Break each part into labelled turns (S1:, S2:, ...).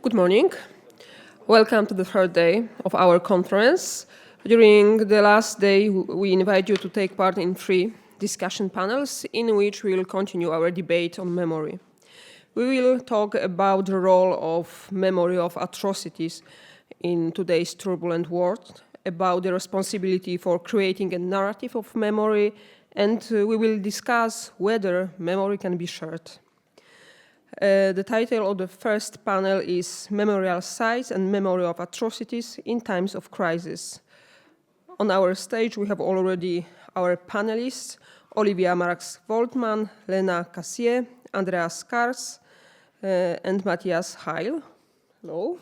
S1: Good morning. Welcome to the third day of our conference. During the last day, we invite you to take part in 3 discussion panels in which we will continue our debate on memory. We will talk about the role of memory of atrocities in today's turbulent world, about the responsibility for creating a narrative of memory, and we will discuss whether memory can be shared. The title of the first panel is Memorial Sites and Memory of Atrocities in Times of Crisis. On our stage, we have already our panelists, Olivia Marx-Woltmann, Lena Cassier, Andreas Kars, and Matthias Heil. Hello.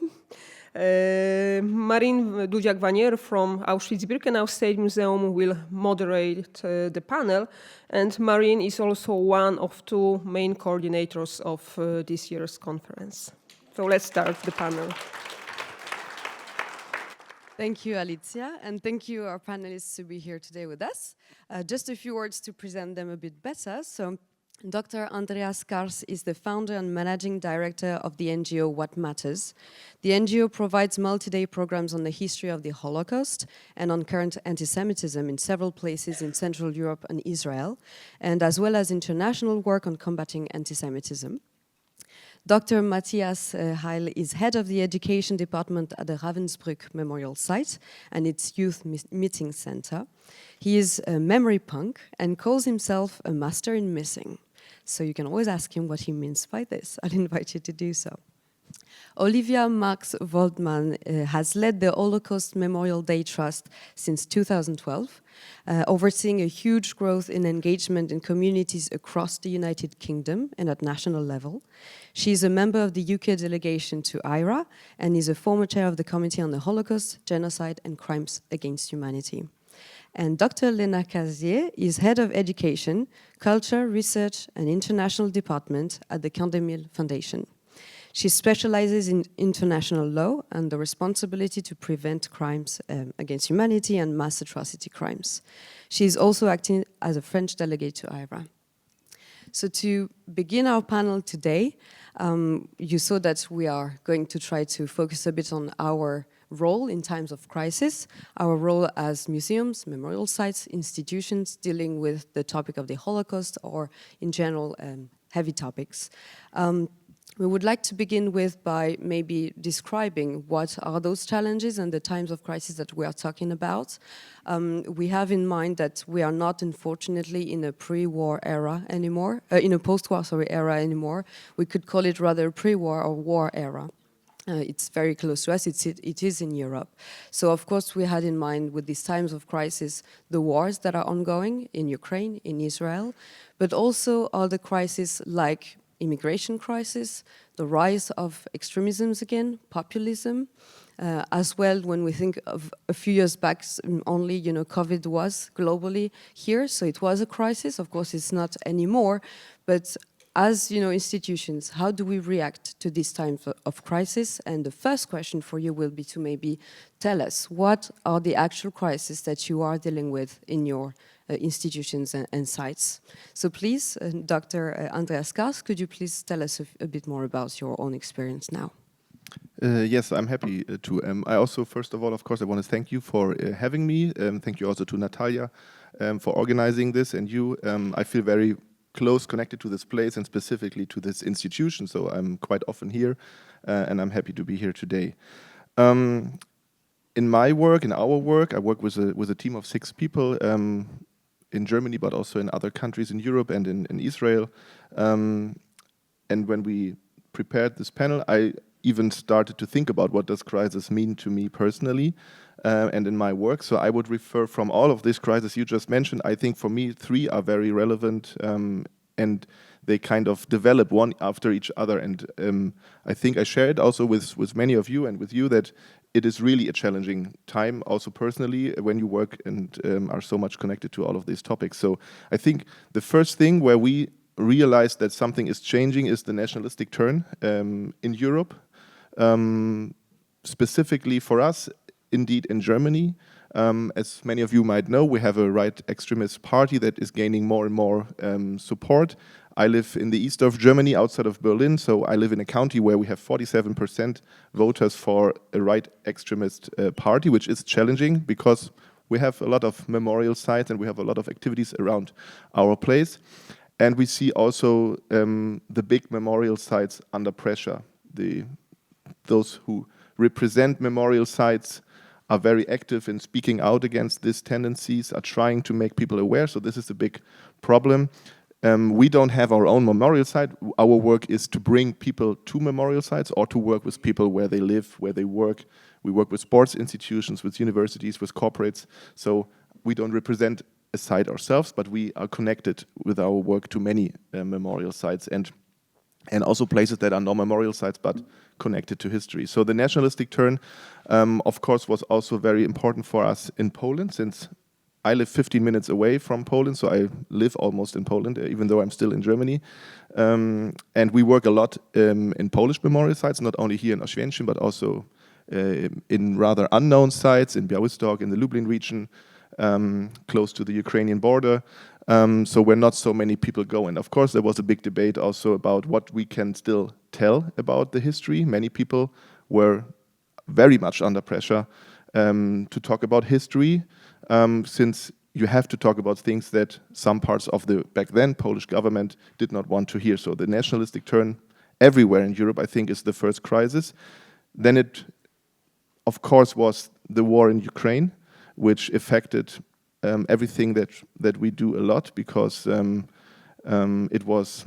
S1: Marine Dudziak-Vanier from Auschwitz-Birkenau State Museum will moderate the panel, and Marine is also one of 2 main coordinators of this year's conference. So let's start the panel.
S2: Thank you, Alicia, and thank you, our panelists, to be here today with us. Just a few words to present them a bit better. So, Dr. Andreas Kars is the founder and managing director of the NGO What Matters. The NGO provides multi-day programs on the history of the Holocaust and on current anti-Semitism in several places in Central Europe and Israel, and as well as international work on combating anti-Semitism. Dr. Matthias Heil is head of the education department at the Ravensbrück Memorial Site and its youth meeting center. He is a memory punk and calls himself a master in missing. So you can always ask him what he means by this. I'll invite you to do so. Olivia Marx-Woltmann has led the Holocaust Memorial Day Trust since 2012, overseeing a huge growth in engagement in communities across the United Kingdom and at national level. She is a member of the UK delegation to IHRA and is a former chair of the Committee on the Holocaust, Genocide and Crimes Against Humanity. And Dr. Lena Cassier is head of education, culture, research and international department at the Candemil Foundation. She specializes in international law and the responsibility to prevent crimes against humanity and mass atrocity crimes. She is also acting as a French delegate to IHRA. So to begin our panel today, you saw that we are going to try to focus a bit on our role in times of crisis, our role as museums, memorial sites, institutions dealing with the topic of the Holocaust or in general heavy topics. We would like to begin with by maybe describing what are those challenges and the times of crisis that we are talking about. We have in mind that we are not, unfortunately, in a pre-war era anymore, in a post-war, era anymore. We could call it rather pre-war or war era. It's very close to us, it is in Europe. So of course we had in mind with these times of crisis the wars that are ongoing in Ukraine, in Israel, but also other crises like immigration crisis, the rise of extremisms again, populism, as well when we think of a few years back only, COVID was globally here, so it was a crisis. Of course it's not anymore, but as institutions, how do we react to these times of crisis? And the first question for you will be to maybe tell us what are the actual crises that you are dealing with in your institutions and sites. So please, Dr. Andreas Kars, could you please tell us a bit more about your own experience now?
S3: Yes, I'm happy to. I also, first of all, of course, I want to thank you for having me. Thank you also to Natalia for organizing this, and you. I feel very close connected to this place and specifically to this institution, so I'm quite often here, and I'm happy to be here today. In my work, in our work, I work with a team of 6 people in Germany, but also in other countries in Europe and in Israel. And when we prepared this panel, I even started to think about what does crisis mean to me personally and in my work. So I would refer from all of these crises you just mentioned, I think for me 3 are very relevant and they kind of develop one after each other. And I think I share it also with many of you and with you that it is really a challenging time also personally when you work and are so much connected to all of these topics. So I think the first thing where we realize that something is changing is the nationalistic turn in Europe. Specifically for us, indeed in Germany, as many of you might know, we have a right extremist party that is gaining more and more support. I live in the east of Germany, outside of Berlin, so I live in a county where we have 47% voters for a right extremist party, which is challenging because we have a lot of memorial sites and we have a lot of activities around our place. And we see also the big memorial sites under pressure. Those who represent memorial sites are very active in speaking out against these tendencies, are trying to make people aware. So this is a big problem. We don't have our own memorial site. Our work is to bring people to memorial sites or to work with people where they live, where they work. We work with sports institutions, with universities, with corporates. So we don't represent a site ourselves, but we are connected with our work to many memorial sites and also places that are not memorial sites but connected to history. So the nationalistic turn, of course, was also very important for us in Poland, since I live 15 minutes away from Poland, so I live almost in Poland, even though I'm still in Germany. And we work a lot in Polish memorial sites, not only here in Oświęcim, but also in rather unknown sites, in Białystok, in the Lublin region, close to the Ukrainian border. So where not so many people go. And of course, there was a big debate also about what we can still tell about the history. Many people were very much under pressure to talk about history, since you have to talk about things that some parts of the back then Polish government did not want to hear. So the nationalistic turn everywhere in Europe, I think, is the first crisis. Then it, of course, was the war in Ukraine, which affected everything that we do a lot, because it was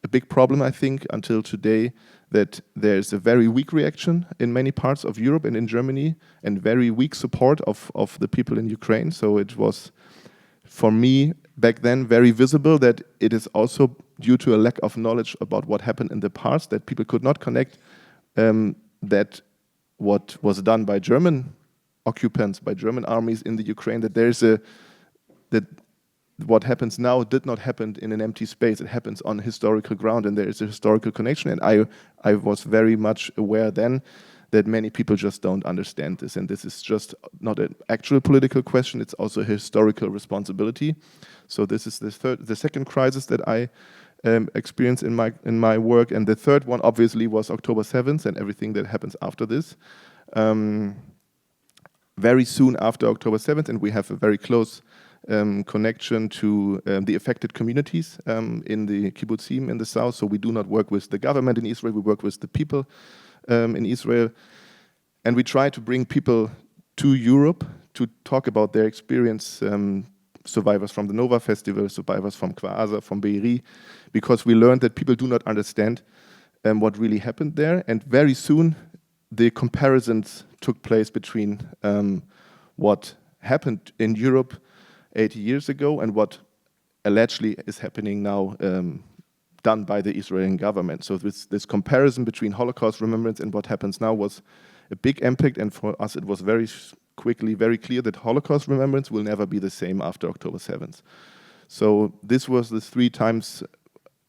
S3: a big problem, I think, until today, that there's a very weak reaction in many parts of Europe and in Germany, and very weak support of the people in Ukraine. So it was, for me, back then, very visible that it is also due to a lack of knowledge about what happened in the past, that people could not connect that what was done by German occupants, by German armies in the Ukraine, that there's that what happens now did not happen in an empty space. It happens on historical ground, and there is a historical connection. And I was very much aware then that many people just don't understand this. And this is just not an actual political question, it's also a historical responsibility. So this is the second crisis that I experienced in my work. And the third one obviously was October 7th and everything that happens after this. Very soon after October 7th, and we have a very close connection to the affected communities in the kibbutzim in the south. So we do not work with the government in Israel, we work with the people in Israel. And we try to bring people to Europe to talk about their experience, survivors from the Nova Festival, survivors from Kfar Aza, from Be'eri, because we learned that people do not understand what really happened there. And very soon the comparisons took place between what happened in Europe 80 years ago and what allegedly is happening now, done by the Israeli government. So this comparison between Holocaust remembrance and what happens now was a big impact, and for us it was very quickly very clear that Holocaust remembrance will never be the same after October 7th. So this was the 3 times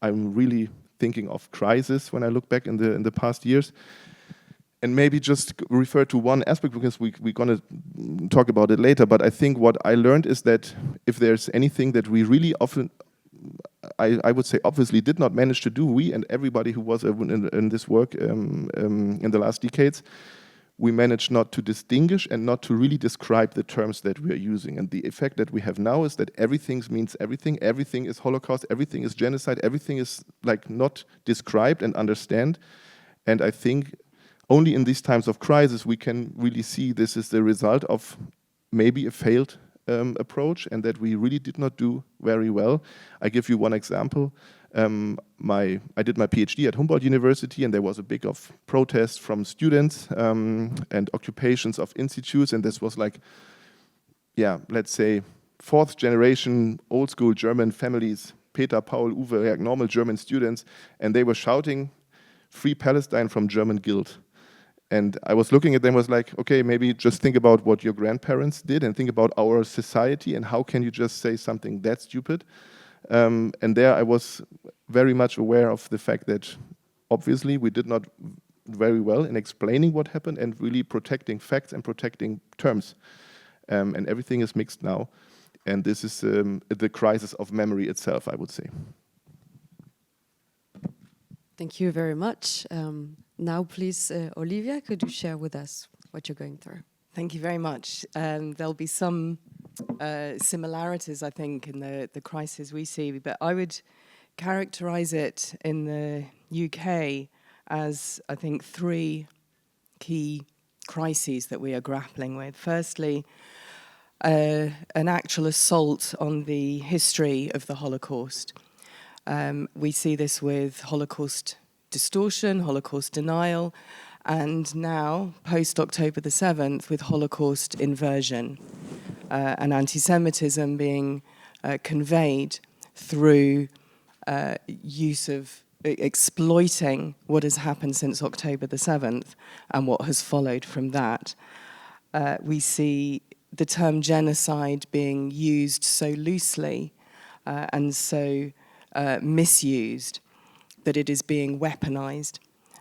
S3: I'm really thinking of crisis when I look back in the past years. And maybe just refer to one aspect, because we're going to talk about it later, but I think what I learned is that if there's anything that we really often, I would say obviously did not manage to do, we and everybody who was in this work in the last decades, we managed not to distinguish and not to really describe the terms that we are using. And the effect that we have now is that everything means everything. Everything is Holocaust, everything is genocide, everything is like not described and understand. And I think only in these times of crisis we can really see this is the result of maybe a failed approach, and that we really did not do very well. I give you one example. I did my PhD at Humboldt University, and there was a big protest from students and occupations of institutes, and this was like, yeah, let's say 4th generation old school German families, Peter, Paul, Uwe, like normal German students, and they were shouting, "Free Palestine from German guilt." And I was looking at them, was like, okay, maybe just think about what your grandparents did and think about our society, and how can you just say something that stupid? And there I was very much aware of the fact that obviously we did not very well in explaining what happened and really protecting facts and protecting terms. And everything is mixed now. And this is the crisis of memory itself, I would say.
S2: Thank you very much. Now, please, Olivia, could you share with us what you're going through?
S4: Thank you very much. There'll be some similarities, I think, in the crisis we see, but I would characterize it in the UK as, I think, three key crises that we are grappling with. Firstly, an actual assault on the history of the Holocaust. We see this with Holocaust distortion, Holocaust denial, and now, post-October the 7th, with Holocaust inversion and anti-Semitism being conveyed through use of exploiting what has happened since October the 7th and what has followed from that. We see the term genocide being used so loosely and so misused that it is being weaponized.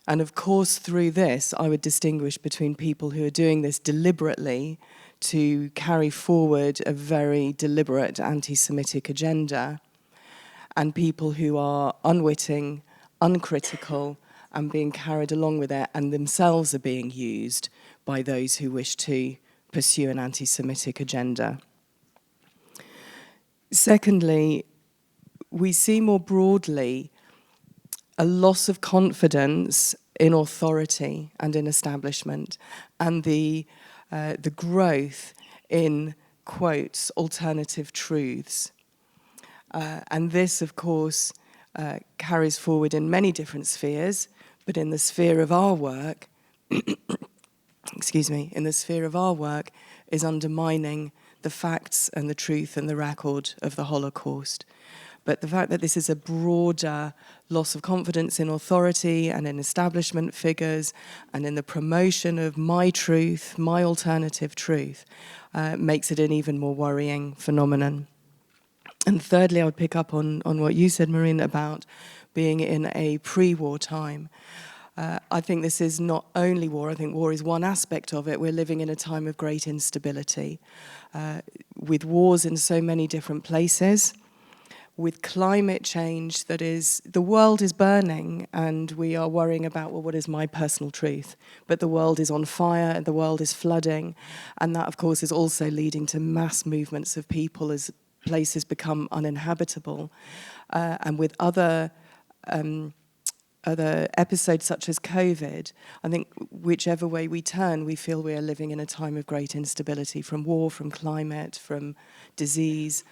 S4: And of course, through this, I would distinguish between people who are doing this deliberately to carry forward a very deliberate anti-Semitic agenda, and people who are unwitting, uncritical, and being carried along with it, and themselves are being used by those who wish to pursue an anti-Semitic agenda. Secondly, we see more broadly a loss of confidence in authority and in establishment, and the growth in, quotes, alternative truths. And this, of course, carries forward in many different spheres, but in the sphere of our work, excuse me, in the sphere of our work is undermining the facts and the truth and the record of the Holocaust. But the fact that this is a broader loss of confidence in authority and in establishment figures and in the promotion of my truth, my alternative truth, makes it an even more worrying phenomenon. And thirdly, I would pick up on what you said, Maureen, about being in a pre-war time. I think this is not only war, I think war is one aspect of it. We're living in a time of great instability, with wars in so many different places, with climate change that is, the world is burning and we are worrying about, well, what is my personal truth? But the world is on fire, the world is flooding, and that, of course, is also leading to mass movements of people as places become uninhabitable. And with other episodes such as COVID, I think whichever way we turn, we feel we are living in a time of great instability, from war, from climate, from disease.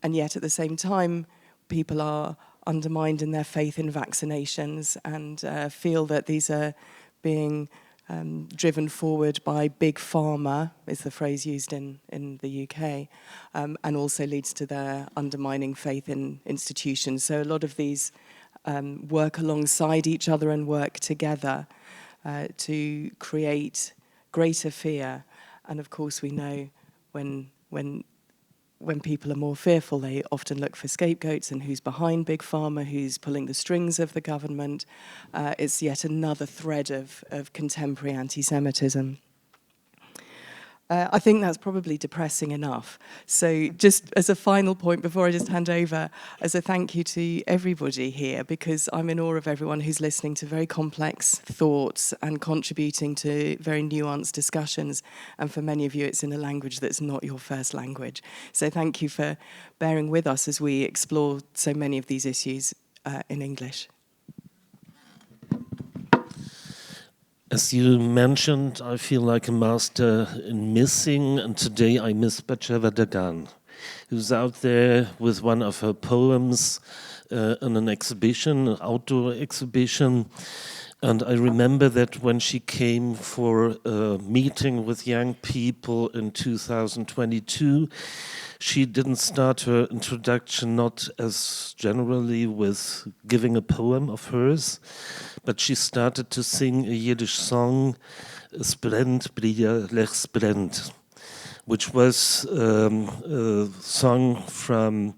S4: And yet at the same time, people are undermined in their faith in vaccinations and feel that these are being driven forward by big pharma, is the phrase used in the UK, and also leads to their undermining faith in institutions. So a lot of these work alongside each other and work together to create greater fear. And of course, we know when people are more fearful, they often look for scapegoats and who's behind Big Pharma, who's pulling the strings of the government. It's yet another thread of contemporary anti-Semitism. I think that's probably depressing enough. So just as a final point, before I just hand over, as a thank you to everybody here, because I'm in awe of everyone who's listening to very complex thoughts and contributing to very nuanced discussions. And for many of you, it's in a language that's not your first language. So thank you for bearing with us as we explore so many of these issues in English.
S5: As you mentioned, I feel like a master in missing, and today I miss Batsheva Dagan, who's out there with one of her poems in an exhibition, an outdoor exhibition. And I remember that when she came for a meeting with young people in 2022, she didn't start her introduction not as generally with giving a poem of hers, but she started to sing a Yiddish song, Es brennt, Brilla, Lechs brennt, which was a song from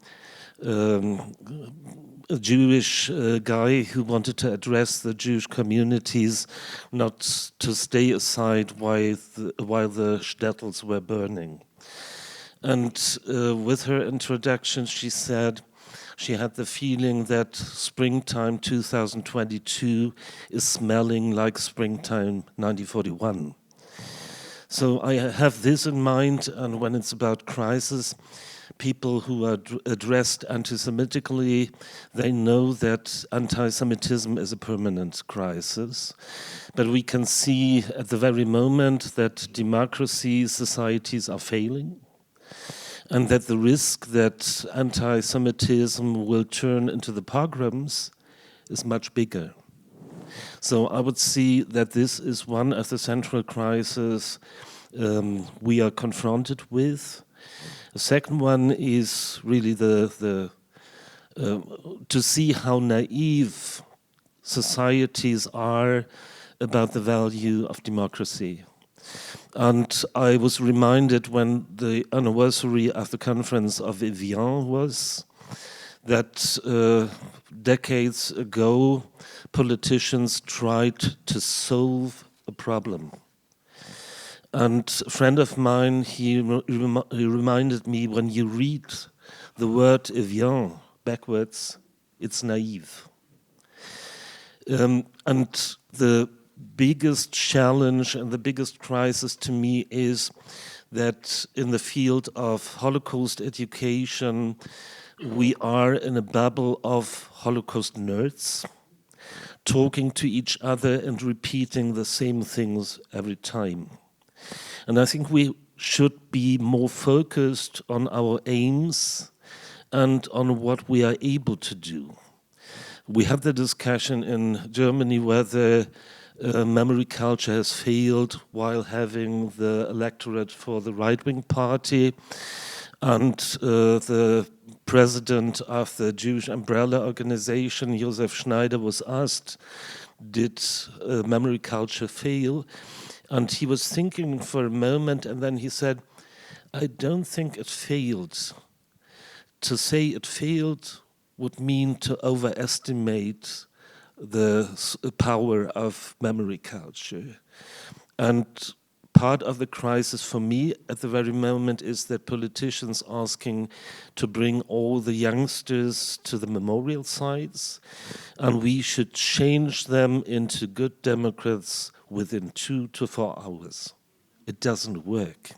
S5: a Jewish guy who wanted to address the Jewish communities, not to stay aside while the shtetls were burning. And with her introduction, she said, she had the feeling that springtime 2022 is smelling like springtime 1941. So I have this in mind, and when it's about crisis, people who are addressed anti-Semitically, they know that anti-Semitism is a permanent crisis. But we can see at the very moment that democracy societies are failing, and that the risk that anti-Semitism will turn into the pogroms is much bigger. So I would see that this is one of the central crises we are confronted with. The second one is really to see how naive societies are about the value of democracy. And I was reminded when the anniversary of the conference of Evian was, that decades ago politicians tried to solve a problem. And a friend of mine, he reminded me, when you read the word Evian backwards, it's naive. And the biggest challenge and the biggest crisis to me is that in the field of Holocaust education, we are in a bubble of Holocaust nerds, talking to each other and repeating the same things every time. And I think we should be more focused on our aims and on what we are able to do. We had the discussion in Germany whether memory culture has failed while having the electorate for the right-wing party, and the president of the Jewish umbrella organization, Josef Schneider, was asked, did memory culture fail? And he was thinking for a moment, and then he said, I don't think it failed. To say it failed would mean to overestimate the power of memory culture. And part of the crisis for me at the very moment is that politicians asking to bring all the youngsters to the memorial sites, and we should change them into good Democrats within 2 to 4 hours. It doesn't work.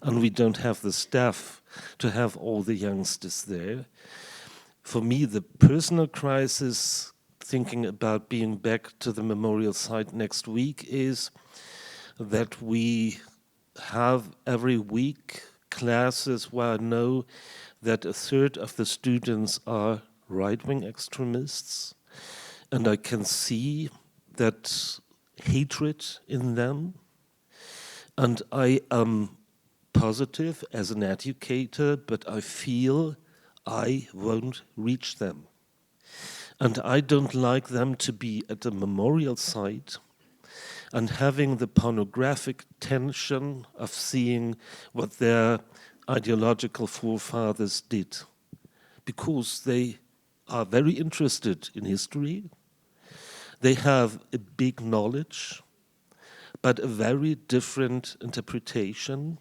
S5: And we don't have the staff to have all the youngsters there. For me, the personal crisis, thinking about being back to the memorial site next week, is that we have every week classes where I know that a third of the students are right-wing extremists, and I can see that hatred in them, and I am positive as an educator, but I feel I won't reach them. And I don't like them to be at a memorial site and having the pornographic tension of seeing what their ideological forefathers did, because they are very interested in history. They have a big knowledge, but a very different interpretation,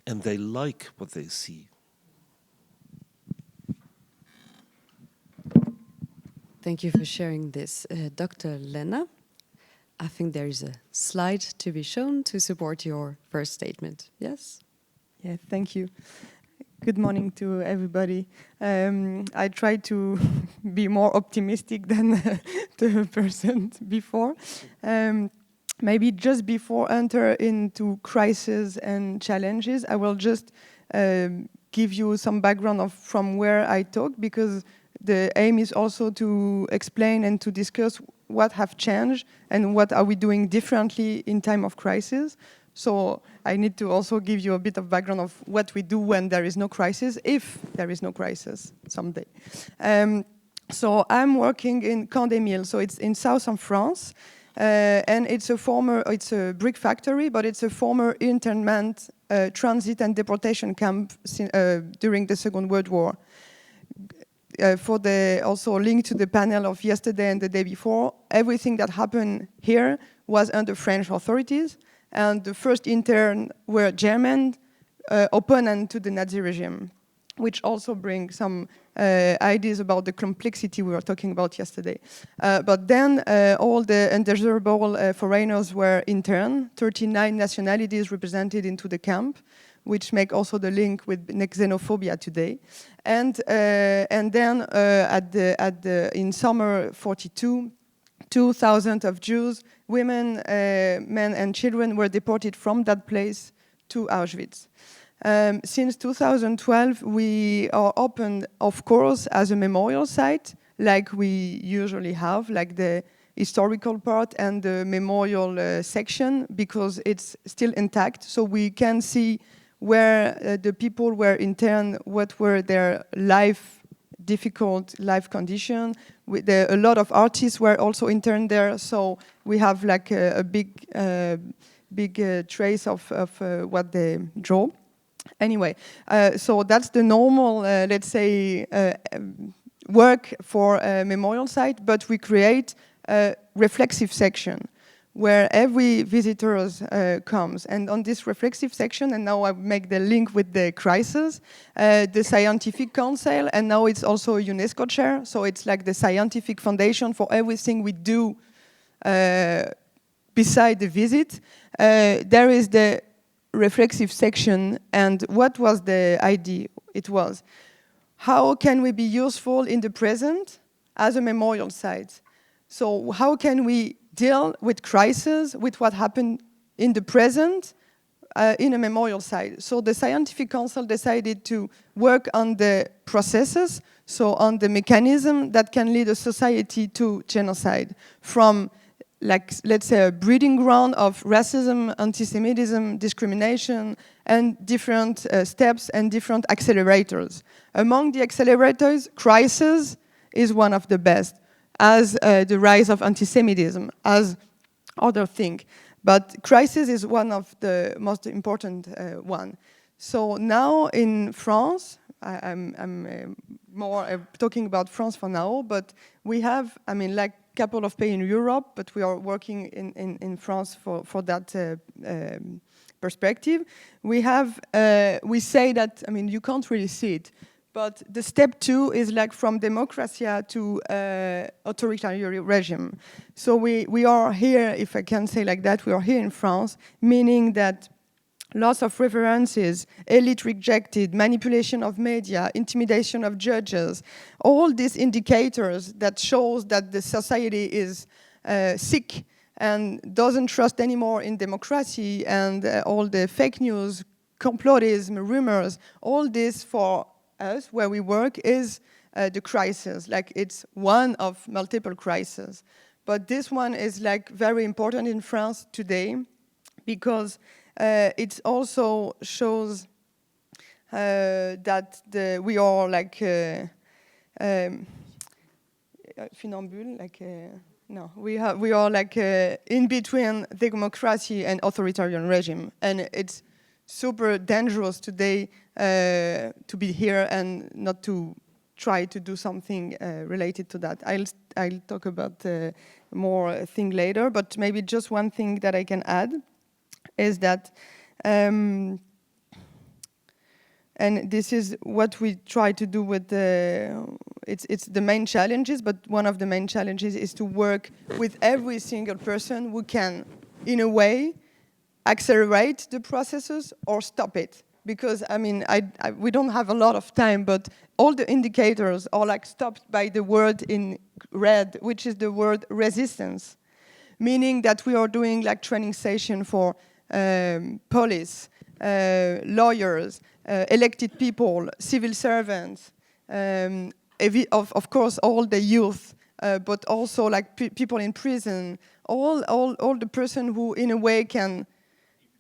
S5: and they like what they see.
S2: Thank you for sharing this. Dr. Lena, I think there is a slide to be shown to support your first statement. Yes?
S6: Yeah, thank you. Good morning to everybody. I try to be more optimistic than the person before. Maybe just before enter into crisis and challenges, I will just give you some background from where I talk, because the aim is also to explain and to discuss what have changed and what are we doing differently in time of crisis. So I need to also give you a bit of background of what we do when there is no crisis, if there is no crisis someday. So I'm working in Camp-des-Milles, so it's in southern France, and it's a brick factory, but it's a former internment, transit and deportation camp during the Second World War. Also linked to the panel of yesterday and the day before, everything that happened here was under French authorities, and the first intern were German, opponent to the Nazi regime, which also brings some ideas about the complexity we were talking about yesterday. But then all the undesirable foreigners were interned, 39 nationalities represented into the camp, which make also the link with xenophobia today. And then in summer 42, 2,000 of Jews, women, men and children were deported from that place to Auschwitz. Since 2012, we are open, of course, as a memorial site, like we usually have, like the historical part and the memorial section, because it's still intact, so we can see where the people were interned, what were their difficult life condition. A lot of artists were also interned there, so we have like a big trace of what they draw. Anyway, so that's the normal, let's say, work for a memorial site, but we create a reflexive section where every visitor comes. And on this reflexive section, and now I make the link with the crisis, the Scientific Council, and now it's also a UNESCO chair, so it's like the scientific foundation for everything we do beside the visit. There is the reflexive section, and what was the idea? It was, how can we be useful in the present as a memorial site? So how can we deal with crisis, with what happened in the present in a memorial site? So the Scientific Council decided to work on the processes, so on the mechanism that can lead a society to genocide, from, like, let's say, a breeding ground of racism, anti-Semitism, discrimination, and different steps and different accelerators. Among the accelerators, crisis is one of the best, as the rise of anti-Semitism, as other thing. But crisis is one of the most important one. So now in France, I'm more talking about France for now, but we have, I mean, like couple of pay in Europe, but we are working in France for that perspective. We say that, I mean, you can't really see it, but the step 2 is like from democracy to authoritarian regime. So we are here, if I can say like that, we are here in France, meaning that loss of references, elite rejected, manipulation of media, intimidation of judges, all these indicators that shows that the society is sick and doesn't trust anymore in democracy, and all the fake news, complotism, rumors, all this for us, where we work, is the crisis. Like, it's one of multiple crises. But this one is like very important in France today, because it also shows that we are like funambule, like no, we are like in between democracy and authoritarian regime, and it's super dangerous today to be here and not to try to do something related to that. I'll talk about more thing later, but maybe just one thing that I can add is that, and this is what we try to do with it's the main challenges, but one of the main challenges is to work with every single person who can, in a way, accelerate the processes or stop it. Because, I mean, we don't have a lot of time, but all the indicators are like stopped by the word in red, which is the word resistance, meaning that we are doing like training session for police, lawyers, elected people, civil servants, of course all the youth, but also like people in prison, all the person who in a way can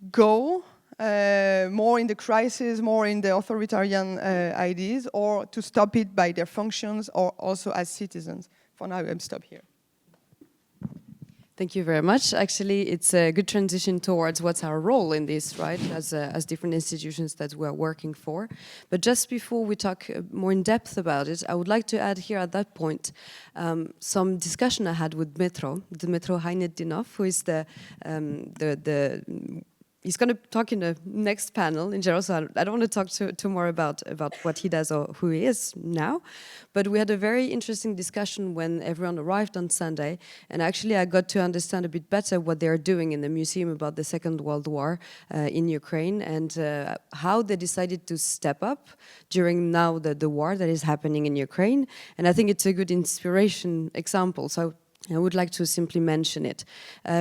S6: go more in the crisis, more in the authoritarian ideas, or to stop it by their functions, or also as citizens. For now, I'm stop here.
S2: Thank you very much. Actually, it's a good transition towards what's our role in this, right, as different institutions that we're working for. But just before we talk more in depth about it, I would like to add here at that point some discussion I had with Dmytro Hajnetdinov, who is the he's going to talk in the next panel in general, so I don't want to talk too more about what he does or who he is now. But we had a very interesting discussion when everyone arrived on Sunday, and actually I got to understand a bit better what they're doing in the museum about the Second World War in Ukraine, and how they decided to step up during now the war that is happening in Ukraine. And I think it's a good inspiration example. So I would like to simply mention it.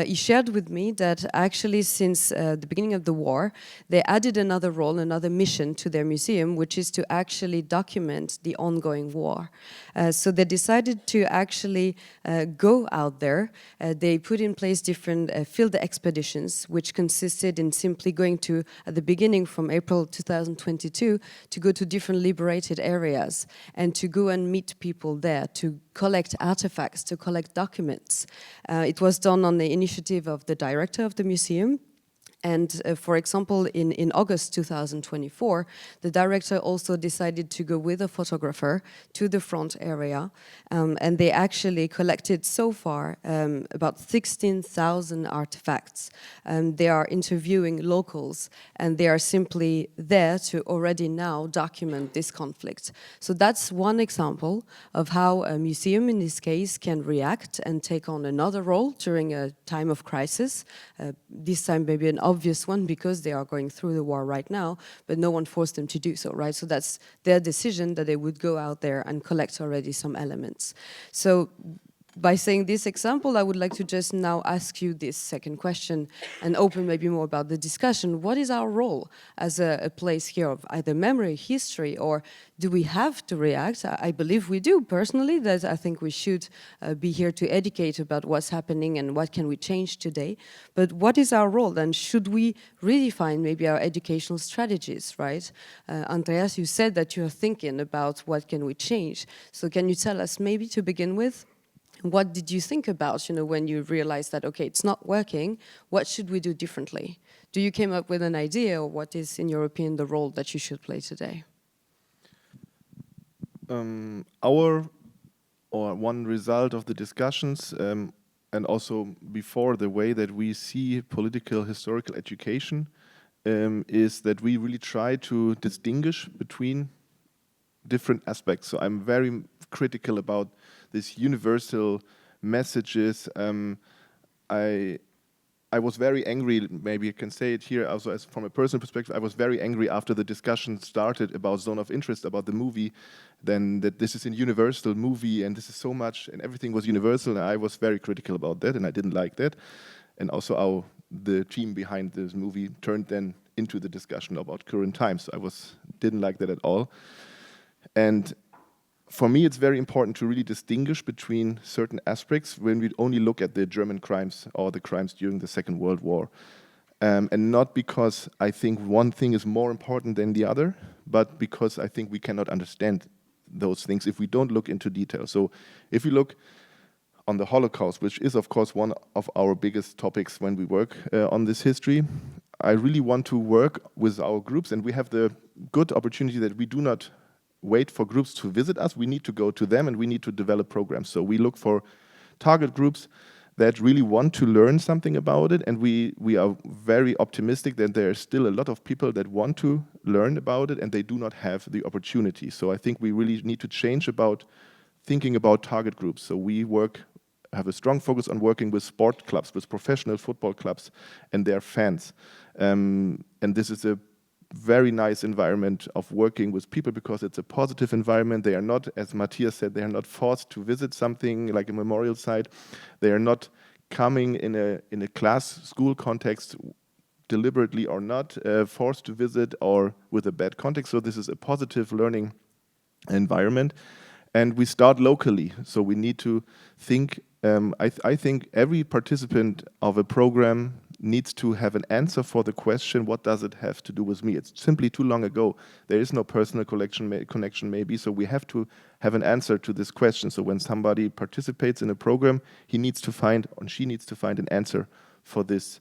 S2: He shared with me that actually since the beginning of the war, they added another role, another mission to their museum, which is to actually document the ongoing war. So they decided to actually go out there. They put in place different field expeditions, which consisted in simply going to, at the beginning from April 2022, to go to different liberated areas and to go and meet people there, to collect artifacts, to collect documents. It was done on the initiative of the director of the museum. And for example, in August 2024, the director also decided to go with a photographer to the front area. And they actually collected so far about 16,000 artifacts. They are interviewing locals, and they are simply there to already now document this conflict. So that's one example of how a museum in this case can react and take on another role during a time of crisis. This time maybe an obvious one because they are going through the war right now, but no one forced them to do so, right? So that's their decision that they would go out there and collect already some elements. So by saying this example, I would like to just now ask you this second question and open maybe more about the discussion. What is our role as a place here of either memory, history, or do we have to react? I believe we do personally, that I think we should be here to educate about what's happening and what can we change today. But what is our role, and should we redefine maybe our educational strategies, right? Andreas, you said that you're thinking about what can we change. So can you tell us maybe to begin with, what did you think about, when you realized that, okay, it's not working, what should we do differently? Do you came up with an idea, or what is, in your opinion, the role that you should play today?
S3: One result of the discussions, and also before the way that we see political historical education, is that we really try to distinguish between different aspects. So I'm very critical about these universal messages. I was very angry, maybe I can say it here also as from a personal perspective, I was very angry after the discussion started about Zone of Interest, about the movie, then that this is a universal movie and this is so much and everything was universal, and I was very critical about that and I didn't like that. And also the team behind this movie turned then into the discussion about current times. So I didn't like that at all. And for me, it's very important to really distinguish between certain aspects when we only look at the German crimes or the crimes during the Second World War. And not because I think one thing is more important than the other, but because I think we cannot understand those things if we don't look into detail. So if we look on the Holocaust, which is of course one of our biggest topics when we work on this history, I really want to work with our groups, and we have the good opportunity that we do not wait for groups to visit us. We need to go to them and we need to develop programs. So we look for target groups that really want to learn something about it, and we are very optimistic that there are still a lot of people that want to learn about it and they do not have the opportunity. So I think we really need to change about thinking about target groups. So we have a strong focus on working with sport clubs, with professional football clubs and their fans. And this is a very nice environment of working with people because it's a positive environment. They are not, as Matthias said, they are not forced to visit something like a memorial site. They are not coming in a class school context deliberately or not, forced to visit or with a bad context. So this is a positive learning environment. And we start locally. So we need to think, I think every participant of a program needs to have an answer for the question, what does it have to do with me? It's simply too long ago. There is no personal connection maybe, so we have to have an answer to this question. So when somebody participates in a program, he needs to find, or she needs to find an answer for this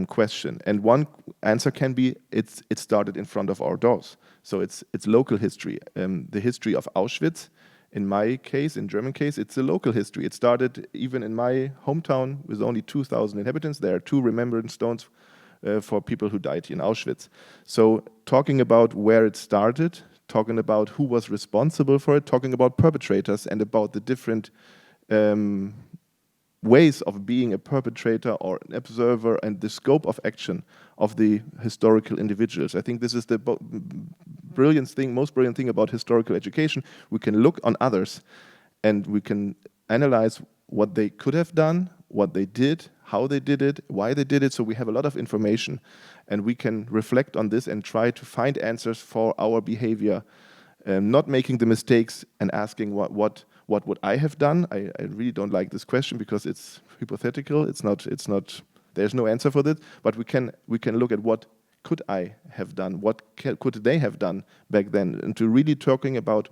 S3: question. And one answer can be, it started in front of our doors. So it's local history. The history of Auschwitz, in my case, in German case, it's a local history. It started even in my hometown with only 2,000 inhabitants. There are 2 remembrance stones for people who died in Auschwitz. So talking about where it started, talking about who was responsible for it, talking about perpetrators and about the different ways of being a perpetrator or an observer and the scope of action of the historical individuals. I think this is the most brilliant thing about historical education. We can look on others and we can analyze what they could have done, what they did, how they did it, why they did it. So we have a lot of information and we can reflect on this and try to find answers for our behavior, not making the mistakes and asking what would I have done. I really don't like this question because it's hypothetical. It's not. There's no answer for this. But we can look at what could I have done, what could they have done back then, and to really talking about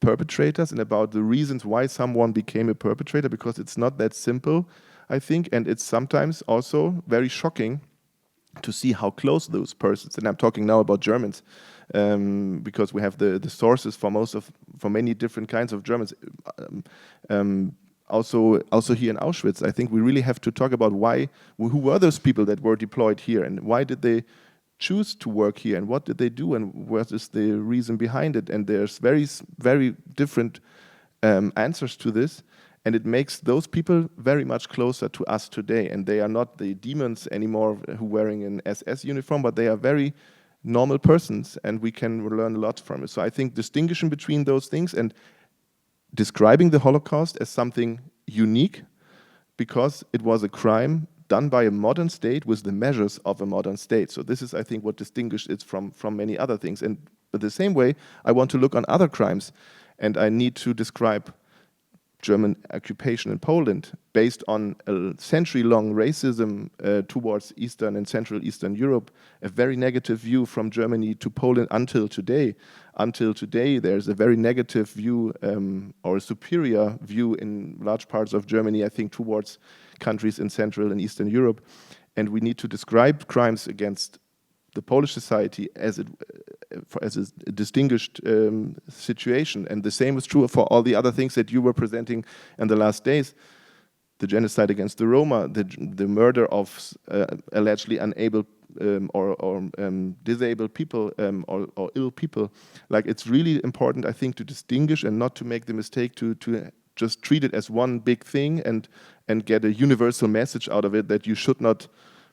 S3: perpetrators and about the reasons why someone became a perpetrator, because it's not that simple, I think, and it's sometimes also very shocking to see how close those persons, and I'm talking now about Germans, because we have the sources for many different kinds of Germans. Also here in Auschwitz, I think we really have to talk about who were those people that were deployed here, and why did they choose to work here, and what did they do, and what is the reason behind it? And there's very, very different answers to this. And it makes those people very much closer to us today. And they are not the demons anymore who are wearing an SS uniform, but they are very normal persons, and we can learn a lot from it. So I think distinguishing between those things and describing the Holocaust as something unique, because it was a crime done by a modern state with the measures of a modern state. So this is, I think, what distinguishes it from many other things. And but the same way, I want to look on other crimes, and I need to describe German occupation in Poland based on a century-long racism towards Eastern and Central Eastern Europe, a very negative view from Germany to Poland until today. Until today, there's a very negative view or a superior view in large parts of Germany, I think, towards countries in Central and Eastern Europe. And we need to describe crimes against the Polish society as a distinguished situation. And the same is true for all the other things that you were presenting in the last days. The genocide against the Roma, the murder of allegedly unable or disabled people or ill people. Like, it's really important, I think, to distinguish and not to make the mistake to just treat it as one big thing and get a universal message out of it that you should not,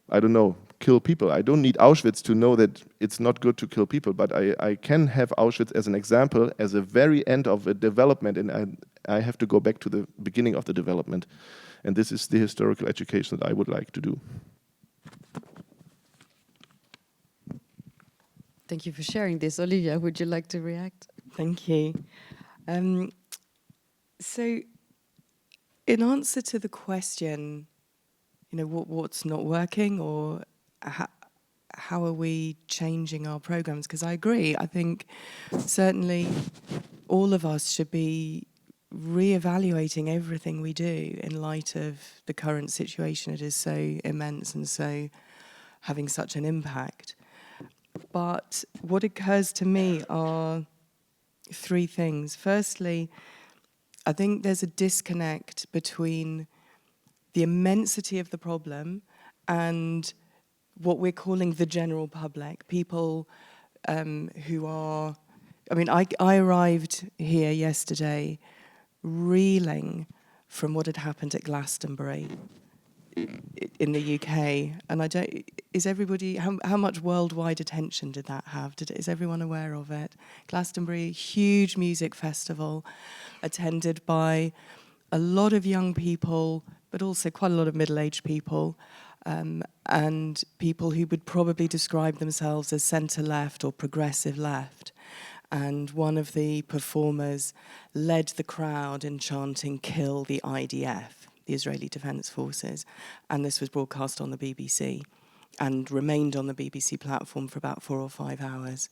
S3: I don't know, kill people. I don't need Auschwitz to know that it's not good to kill people, but I can have Auschwitz as an example, as a very end of a development, and I have to go back to the beginning of the development. And this is the historical education that I would like to do.
S2: Thank you for sharing this. Olivia, would you like to react?
S4: Thank you. So, in answer to the question, what's not working, or how are we changing our programs? Because I agree, I think certainly all of us should be re-evaluating everything we do in light of the current situation. It is so immense and so having such an impact. But what occurs to me are three things. Firstly, I think there's a disconnect between the immensity of the problem and what we're calling the general public, people who are, I arrived here yesterday reeling from what had happened at Glastonbury in the UK, and is everybody, how much worldwide attention did that have? Is everyone aware of it? Glastonbury, huge music festival, attended by a lot of young people, but also quite a lot of middle-aged people, and people who would probably describe themselves as centre-left or progressive left. And one of the performers led the crowd in chanting, "Kill the IDF," the Israeli Defence Forces, and this was broadcast on the BBC and remained on the BBC platform for about 4 or 5 hours.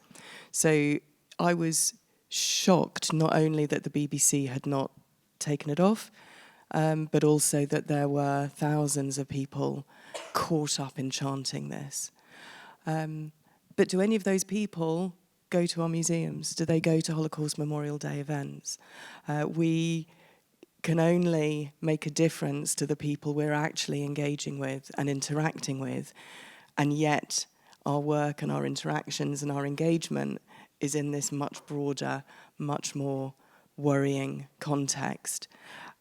S4: So I was shocked not only that the BBC had not taken it off, but also that there were thousands of people caught up in chanting this. But do any of those people go to our museums? Do they go to Holocaust Memorial Day events? We can only make a difference to the people we're actually engaging with and interacting with. And yet our work and our interactions and our engagement is in this much broader, much more worrying context.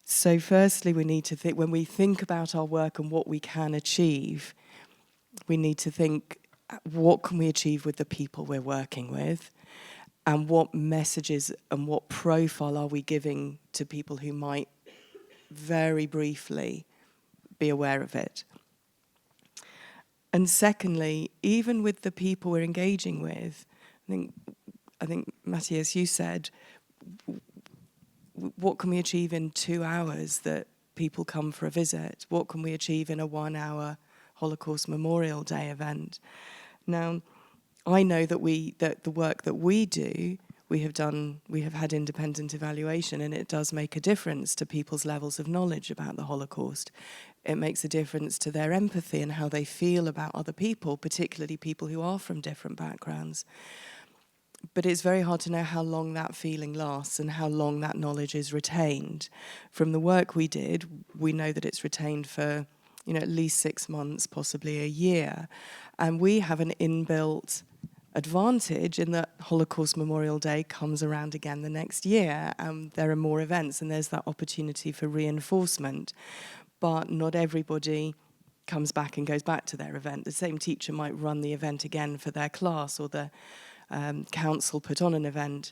S4: So firstly, we need to think, when we think about our work and what we can achieve, we need to think, what can we achieve with the people we're working with? And what messages and what profile are we giving to people who might very briefly be aware of it? And secondly, even with the people we're engaging with, I think Matthias, you said, what can we achieve in 2 hours that people come for a visit? What can we achieve in a 1-hour Holocaust Memorial Day event? Now, I know that the work that we do, we have had independent evaluation, and it does make a difference to people's levels of knowledge about the Holocaust. It makes a difference to their empathy and how they feel about other people, particularly people who are from different backgrounds. But it's very hard to know how long that feeling lasts and how long that knowledge is retained. From the work we did, we know that it's retained for, at least 6 months, possibly a year. And we have an inbuilt advantage in that Holocaust Memorial Day comes around again the next year, and there are more events, and there's that opportunity for reinforcement. But not everybody comes back and goes back to their event. The same teacher might run the event again for their class, or the council put on an event.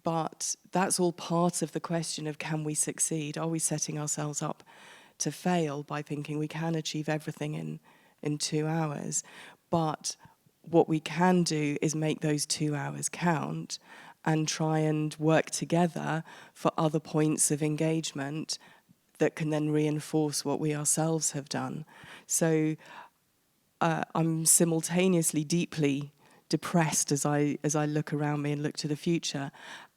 S4: But that's all part of the question of, can we succeed? Are we setting ourselves up to fail by thinking we can achieve everything in 2 hours? But what we can do is make those 2 hours count and try and work together for other points of engagement that can then reinforce what we ourselves have done. So I'm simultaneously deeply depressed as I look around me and look to the future,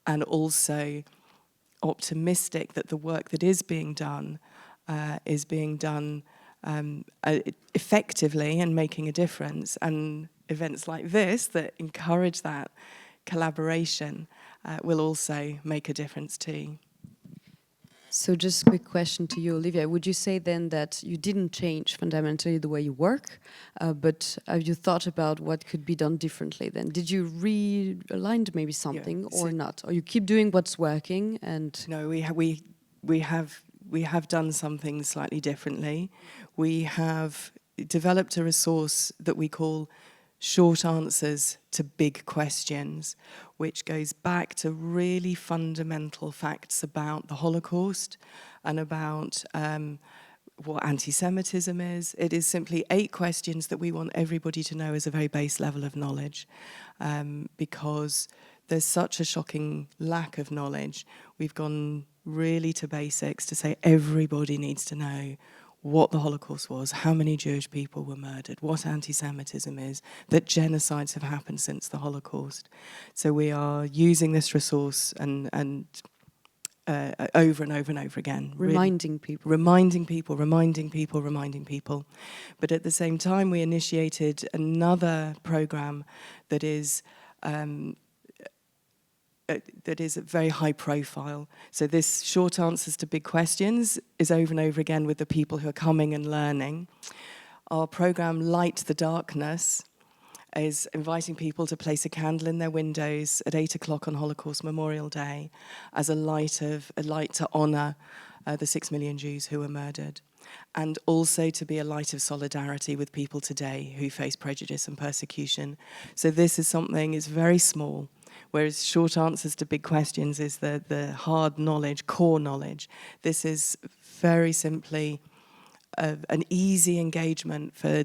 S4: and also optimistic that the work that is being done effectively and making a difference. And events like this that encourage that collaboration will also make a difference too.
S2: So just a quick question to you, Olivia. Would you say then that you didn't change fundamentally the way you work, but have you thought about what could be done differently then? Did you realign maybe something or not? Or you keep doing what's working and...
S4: No, we have done something slightly differently. We have developed a resource that we call Short Answers to Big Questions, which goes back to really fundamental facts about the Holocaust and about what anti-Semitism is. It is simply 8 questions that we want everybody to know as a very base level of knowledge, because there's such a shocking lack of knowledge. We've gone really to basics to say everybody needs to know what the Holocaust was, how many Jewish people were murdered, what anti-Semitism is, that genocides have happened since the Holocaust. So we are using this resource and over and over and over again.
S2: Reminding people.
S4: Reminding people. But at the same time, we initiated another program that is very high profile. So this Short Answers to Big Questions is over and over again with the people who are coming and learning. Our program Light the Darkness is inviting people to place a candle in their windows at 8 o'clock on Holocaust Memorial Day as a light to honour the 6 million Jews who were murdered, and also to be a light of solidarity with people today who face prejudice and persecution. So this is something, it's very small, whereas Short Answers to Big Questions is the hard knowledge, core knowledge. This is very simply an easy engagement for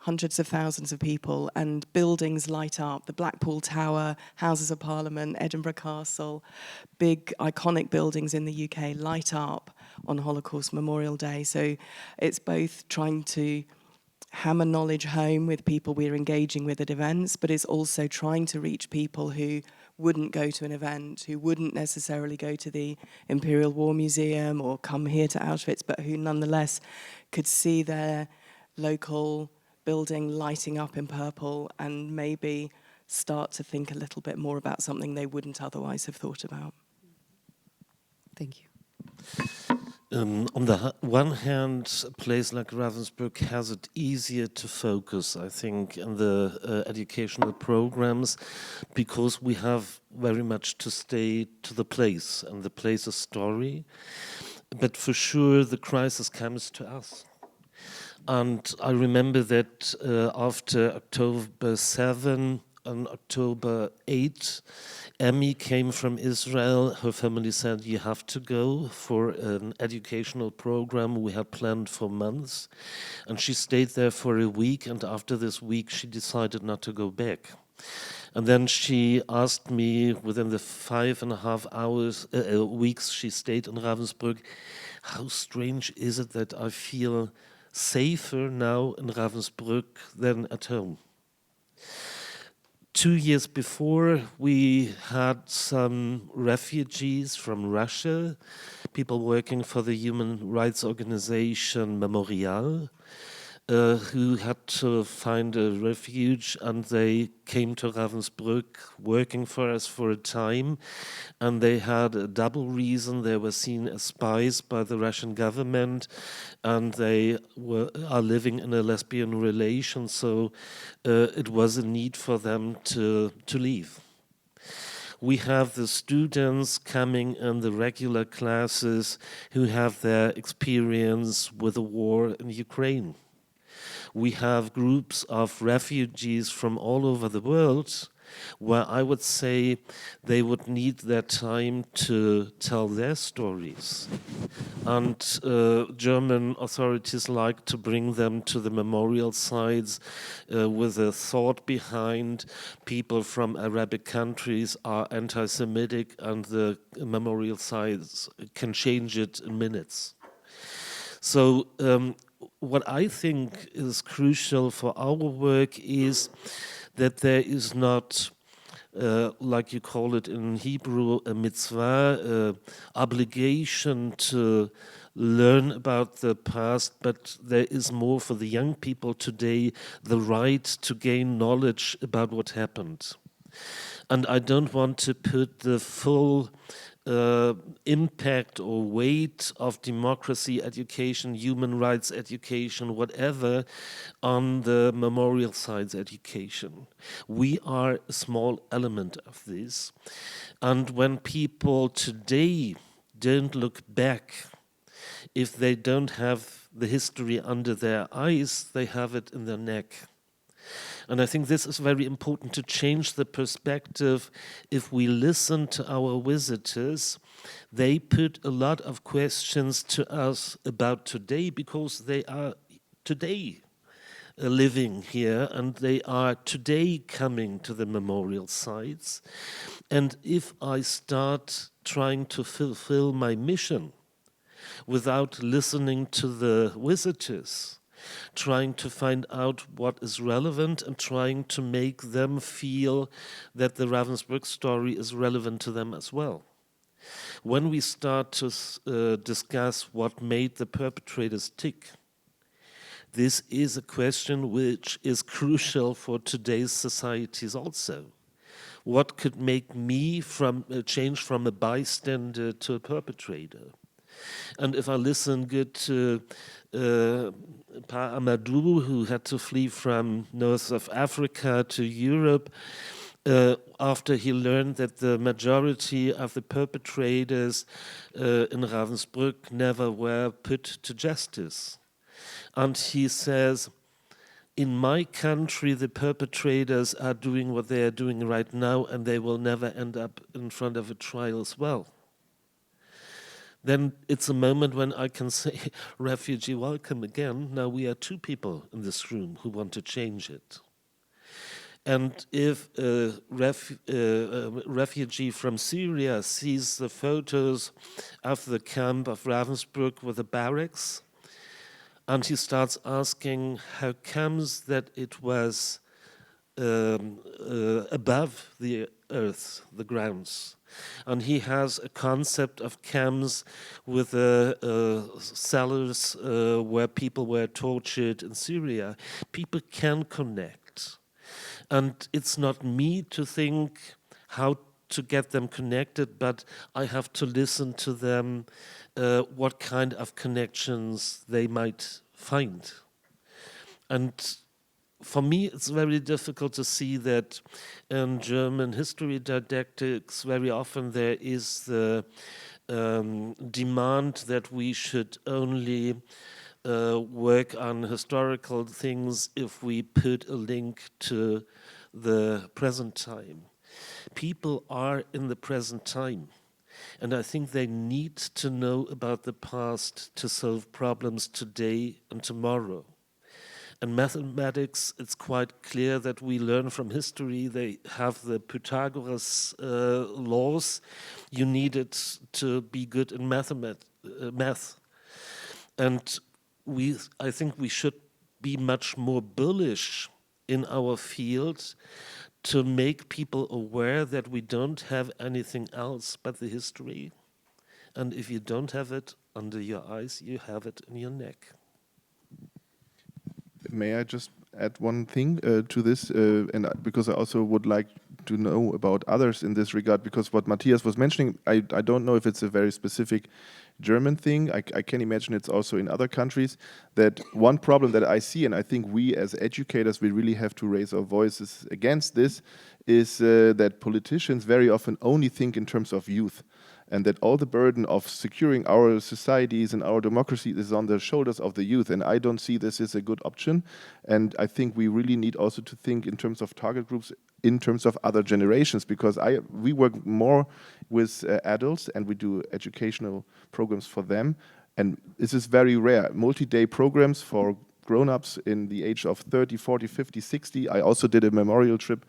S4: hundreds of thousands of people, and buildings light up. The Blackpool Tower, Houses of Parliament, Edinburgh Castle, big iconic buildings in the UK light up on Holocaust Memorial Day. So it's both trying to hammer knowledge home with people we're engaging with at events, but it's also trying to reach people who wouldn't go to an event, who wouldn't necessarily go to the Imperial War Museum or come here to Auschwitz, but who nonetheless could see their local building lighting up in purple and maybe start to think a little bit more about something they wouldn't otherwise have thought about.
S2: Thank you.
S5: On the one hand, a place like Ravensbrück has it easier to focus, I think, in the educational programs, because we have very much to stay to the place and the place's story. But for sure, the crisis comes to us. And I remember that after October 7 on October 8, Emmy came from Israel. Her family said, you have to go for an educational program we had planned for months. And she stayed there for a week, and after this week she decided not to go back. And then she asked me, within the 5.5 weeks she stayed in Ravensbrück, how strange is it that I feel safer now in Ravensbrück than at home? 2 years before, we had some refugees from Russia, people working for the human rights organization Memorial, who had to find a refuge, and they came to Ravensbrück working for us for a time, and they had a double reason. They were seen as spies by the Russian government, and they are living in a lesbian relation, so it was a need for them to leave. We have the students coming in the regular classes who have their experience with the war in Ukraine. We have groups of refugees from all over the world, where I would say they would need their time to tell their stories. And German authorities like to bring them to the memorial sites with a thought behind. People from Arabic countries are anti-Semitic, and the memorial sites can change it in minutes. So what I think is crucial for our work is that there is not, like you call it in Hebrew, a mitzvah, obligation to learn about the past, but there is more for the young people today, the right to gain knowledge about what happened. And I don't want to put the full impact or weight of democracy education, human rights education, whatever, on the memorial sites education. We are a small element of this. And when people today don't look back, if they don't have the history under their eyes, they have it in their neck. And I think this is very important to change the perspective. If we listen to our visitors, they put a lot of questions to us about today, because they are today living here and they are today coming to the memorial sites. And if I start trying to fulfill my mission without listening to the visitors, trying to find out what is relevant and trying to make them feel that the Ravensbrück story is relevant to them as well. When we start to discuss what made the perpetrators tick, this is a question which is crucial for today's societies also. What could make me change from a bystander to a perpetrator? And if I listen good to Pa Amadou, who had to flee from north of Africa to Europe, after he learned that the majority of the perpetrators in Ravensbrück never were put to justice. And he says, in my country, the perpetrators are doing what they are doing right now, and they will never end up in front of a trial as well. Then it's a moment when I can say, refugee, welcome again. Now we are 2 people in this room who want to change it. And if a refugee from Syria sees the photos of the camp of Ravensbrück with the barracks, and he starts asking how comes that it was above the earth, the grounds. And he has a concept of camps with cellars where people were tortured in Syria. People can connect. And it's not me to think how to get them connected, but I have to listen to them what kind of connections they might find. And for me, it's very difficult to see that in German history didactics, very often there is the demand that we should only work on historical things if we put a link to the present time. People are in the present time. And I think they need to know about the past to solve problems today and tomorrow. And mathematics, it's quite clear that we learn from history. They have the Pythagoras laws. You need it to be good in math. And I think we should be much more bullish in our field to make people aware that we don't have anything else but the history. And if you don't have it under your eyes, you have it in your neck.
S3: May I just add one thing to this? Because I also would like to know about others in this regard, because what Matthias was mentioning, I don't know if it's a very specific German thing. I can imagine it's also in other countries, that one problem that I see, and I think we as educators, we really have to raise our voices against this, is that politicians very often only think in terms of youth, and that all the burden of securing our societies and our democracy is on the shoulders of the youth. And I don't see this as a good option. And I think we really need also to think in terms of target groups, in terms of other generations, because we work more with adults and we do educational programs for them. And this is very rare. Multi-day programs for grown-ups in the age of 30, 40, 50, 60. I also did a memorial trip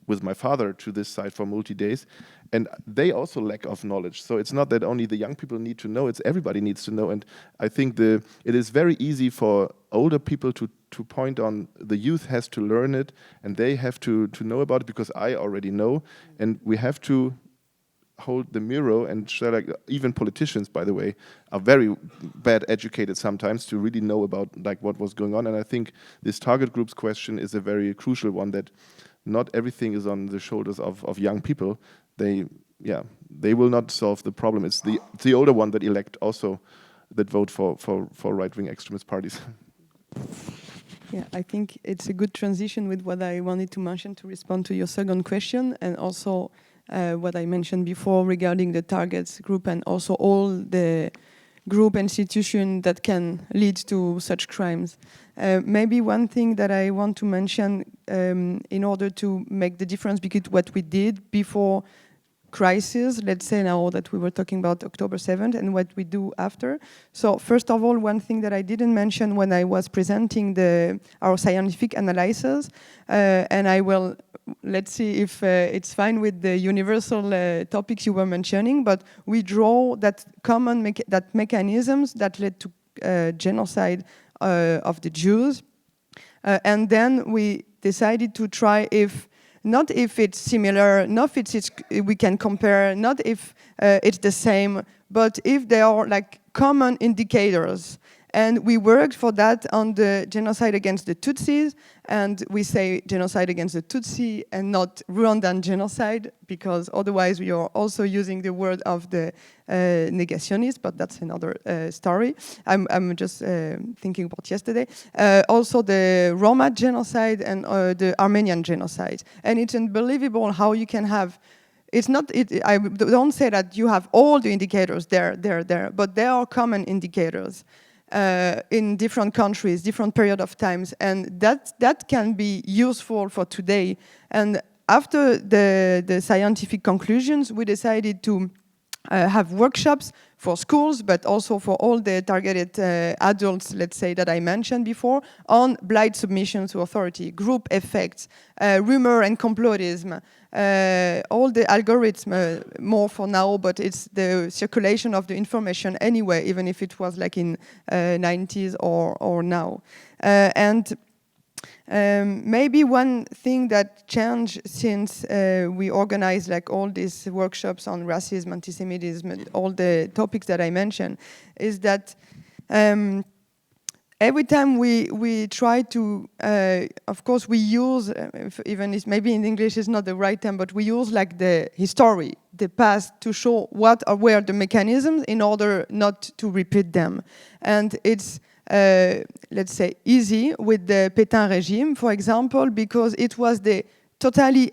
S3: with my father to this site for multi-days, and they also lack of knowledge. So it's not that only the young people need to know, it's everybody needs to know. And I think it is very easy for older people to point on the youth has to learn it, and they have to know about it, because I already know. And we have to hold the mirror and show, like, even politicians, by the way, are very bad educated sometimes to really know about like what was going on. And I think this target groups question is a very crucial one, that not everything is on the shoulders of young people. They will not solve the problem. It's the older one that elect also, that vote for right-wing extremist parties.
S6: Yeah, I think it's a good transition with what I wanted to mention to respond to your second question, and also what I mentioned before regarding the targets group and also all the group institution that can lead to such crimes. Maybe one thing that I want to mention in order to make the difference between what we did before crisis, let's say now that we were talking about October 7th, and what we do after. So first of all, one thing that I didn't mention when I was presenting our scientific analysis, and I will, let's see if it's fine with the universal topics you were mentioning, but we draw that common mechanisms that led to genocide of the Jews. And then we decided to try not if it's similar, not if we can compare, not if it's the same, but if there are like common indicators. And we worked for that on the genocide against the Tutsis, and we say genocide against the Tutsi and not Rwandan genocide, because otherwise we are also using the word of the negationists, but that's another story. I'm just thinking about yesterday. Also the Roma genocide and the Armenian genocide. And it's unbelievable how you can have, I don't say that you have all the indicators there, but there are common indicators. In different countries, different period of times, and that can be useful for today. And after the scientific conclusions, we decided to have workshops for schools, but also for all the targeted adults, let's say, that I mentioned before, on blind submission to authority, group effects, rumor and complotism, all the algorithm, more for now, but it's the circulation of the information anyway, even if it was like in 90s or now. Maybe one thing that changed since we organized like all these workshops on racism, anti-Semitism, all the topics that I mentioned, is that every time we try to, of course, we use, even if maybe in English is not the right term, but we use like the history, the past, to show what or where the mechanisms in order not to repeat them. And it's, let's say, easy with the Pétain regime, for example, because it was the totally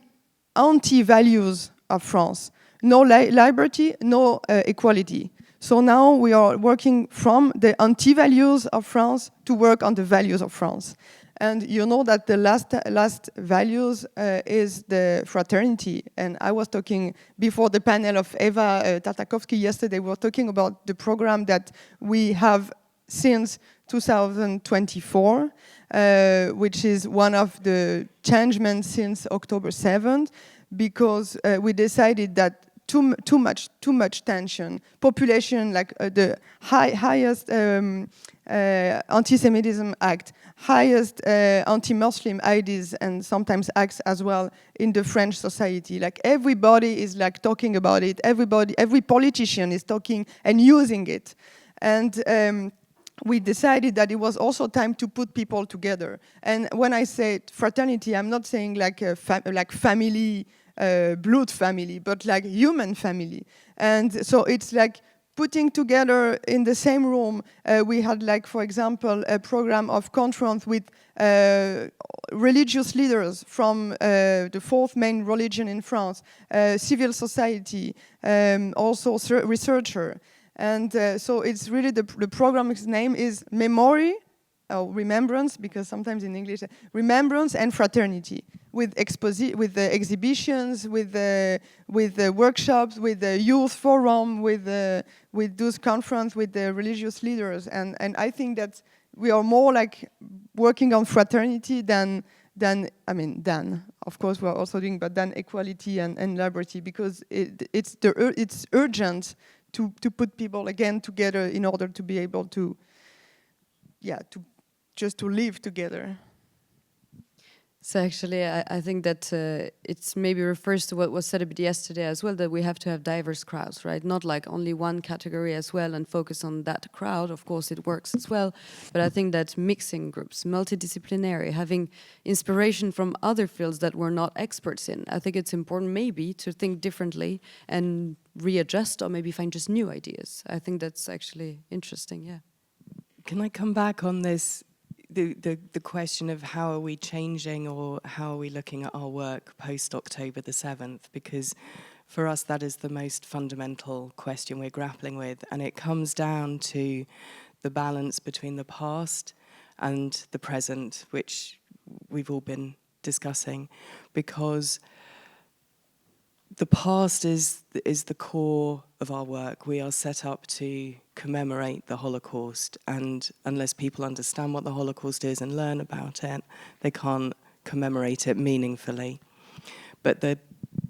S6: anti-values of France. No liberty, no equality. So now we are working from the anti-values of France to work on the values of France. And you know that the last values is the fraternity. And I was talking before the panel of Eva Tartakovsky yesterday, we were talking about the program that we have since 2024, which is one of the changements since October 7th, because we decided that too much tension, population, like the highest anti-Semitism act, highest anti-Muslim ideas and sometimes acts as well in the French society. Like everybody is like talking about it. Every politician is talking and using it, and we decided that it was also time to put people together. And when I say fraternity, I'm not saying like like family. Blood family, but like human family. And so it's like putting together in the same room, we had like, for example, a program of conference with religious leaders from the fourth main religion in France, civil society, also researcher. And so it's really the program's name is Memory, or Remembrance, because sometimes in English, Remembrance and Fraternity, with the exhibitions, with the workshops, with the youth forum, with those conference with the religious leaders, and I think that we are more like working on fraternity than of course we are also doing, but than equality and liberty, because it's urgent to put people again together in order to be able to just to live together.
S2: So actually, I think that it's maybe refers to what was said a bit yesterday as well, that we have to have diverse crowds, right? Not like only one category as well and focus on that crowd. Of course, it works as well. But I think that mixing groups, multidisciplinary, having inspiration from other fields that we're not experts in, I think it's important maybe to think differently and readjust or maybe find just new ideas. I think that's actually interesting, yeah.
S4: Can I come back on this, the question of how are we changing or how are we looking at our work post-October the 7th? Because for us, that is the most fundamental question we're grappling with. And it comes down to the balance between the past and the present, which we've all been discussing. Because the past is the core of our work. We are set up to commemorate the Holocaust, and unless people understand what the Holocaust is and learn about it, they can't commemorate it meaningfully. But the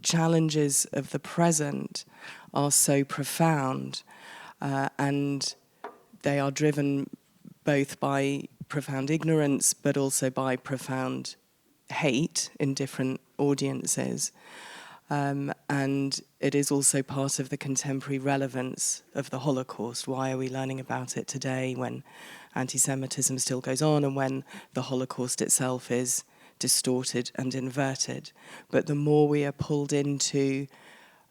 S4: challenges of the present are so profound, and they are driven both by profound ignorance, but also by profound hate in different audiences. And it is also part of the contemporary relevance of the Holocaust. Why are we learning about it today when anti-Semitism still goes on and when the Holocaust itself is distorted and inverted? But the more we are pulled into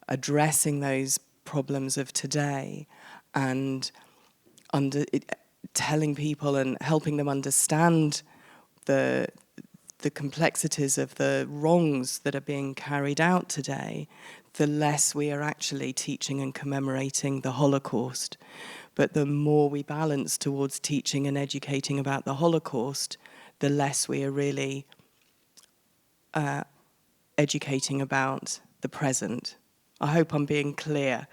S4: addressing those problems of today and telling people and helping them understand the complexities of the wrongs that are being carried out today, the less we are actually teaching and commemorating the Holocaust. But the more we balance towards teaching and educating about the Holocaust, the less we are really educating about the present. I hope I'm being clear.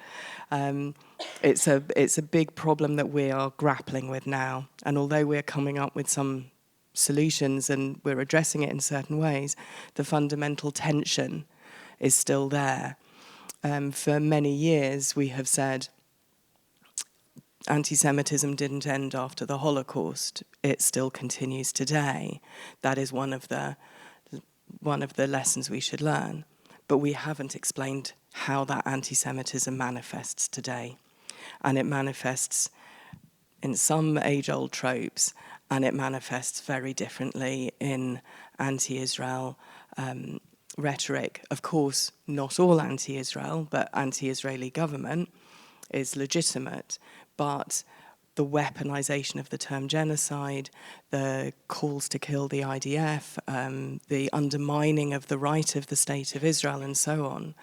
S4: It's a big problem that we are grappling with now. And although we're coming up with some solutions and we're addressing it in certain ways, the fundamental tension is still there. For many years we have said anti-Semitism didn't end after the Holocaust. It still continues today. That is one of the lessons we should learn. But we haven't explained how that anti-Semitism manifests today. And it manifests in some age-old tropes, and it manifests very differently in anti-Israel rhetoric. Of course, not all anti-Israel, but anti-Israeli government is legitimate, but the weaponization of the term genocide, the calls to kill the IDF, the undermining of the right of the State of Israel and so on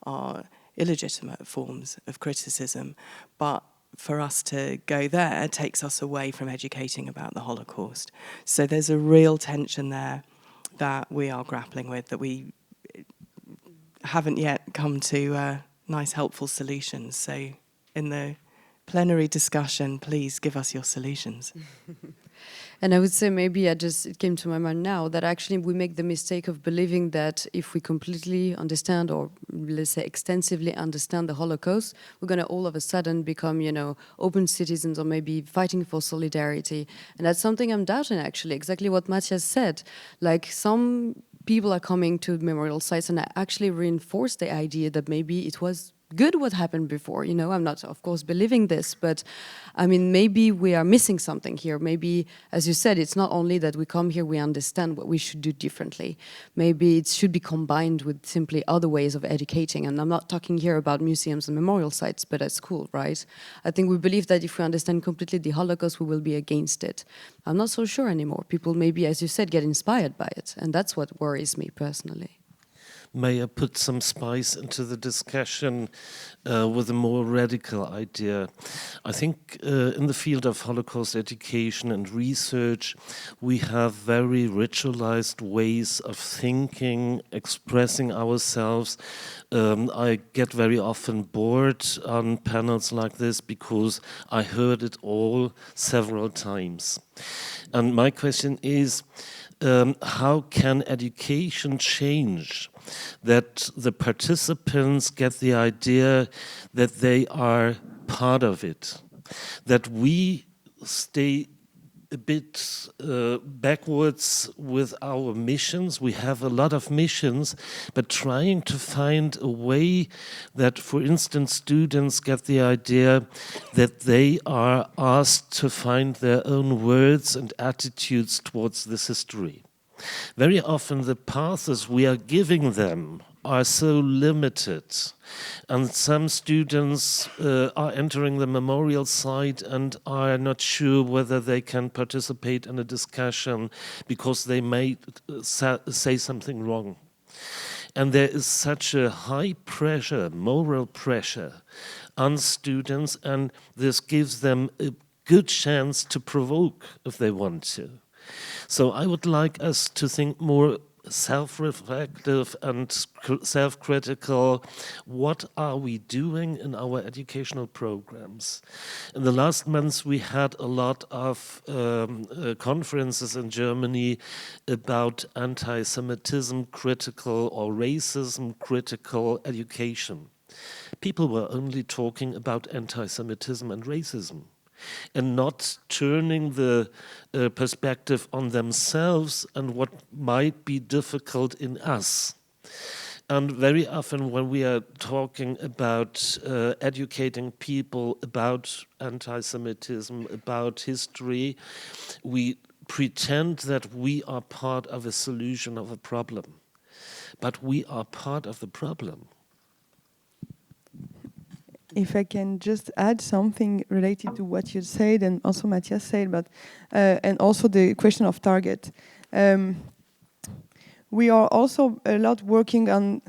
S4: are illegitimate forms of criticism. But for us to go there takes us away from educating about the Holocaust. So there's a real tension there that we are grappling with, that we haven't yet come to nice, helpful solutions. So in the plenary discussion, please give us your solutions.
S2: And I would say maybe it came to my mind now that actually we make the mistake of believing that if we completely understand, or let's say extensively understand the Holocaust, we're going to all of a sudden become, open citizens or maybe fighting for solidarity. And that's something I'm doubting actually, exactly what Matthias said. Like some people are coming to memorial sites and actually reinforce the idea that maybe it was good what happened before. I'm not, of course, believing this, but I mean, maybe we are missing something here. Maybe, as you said, it's not only that we come here, we understand what we should do differently. Maybe it should be combined with simply other ways of educating. And I'm not talking here about museums and memorial sites, but at school, right? I think we believe that if we understand completely the Holocaust, we will be against it. I'm not so sure anymore. People maybe, as you said, get inspired by it. And that's what worries me personally.
S5: May I put some spice into the discussion with a more radical idea? I think in the field of Holocaust education and research, we have very ritualized ways of thinking, expressing ourselves. I get very often bored on panels like this because I heard it all several times. And my question is, how can education change that the participants get the idea that they are part of it, that we stay a bit backwards with our missions. We have a lot of missions, but trying to find a way that, for instance, students get the idea that they are asked to find their own words and attitudes towards this history. Very often the paths we are giving them are so limited, and some students are entering the memorial site and are not sure whether they can participate in a discussion because they may say something wrong. And there is such a high pressure, moral pressure on students, and this gives them a good chance to provoke if they want to. So I would like us to think more self-reflective and self-critical. What are we doing in our educational programs? In the last months, we had a lot of conferences in Germany about anti-Semitism critical or racism critical education. People were only talking about anti-Semitism and racism, and not turning the perspective on themselves and what might be difficult in us. And very often when we are talking about educating people about anti-Semitism, about history, we pretend that we are part of a solution of a problem. But we are part of the problem.
S6: If I can just add something related to what you said and also Matthias said, but and also the question of target. We are also a lot working on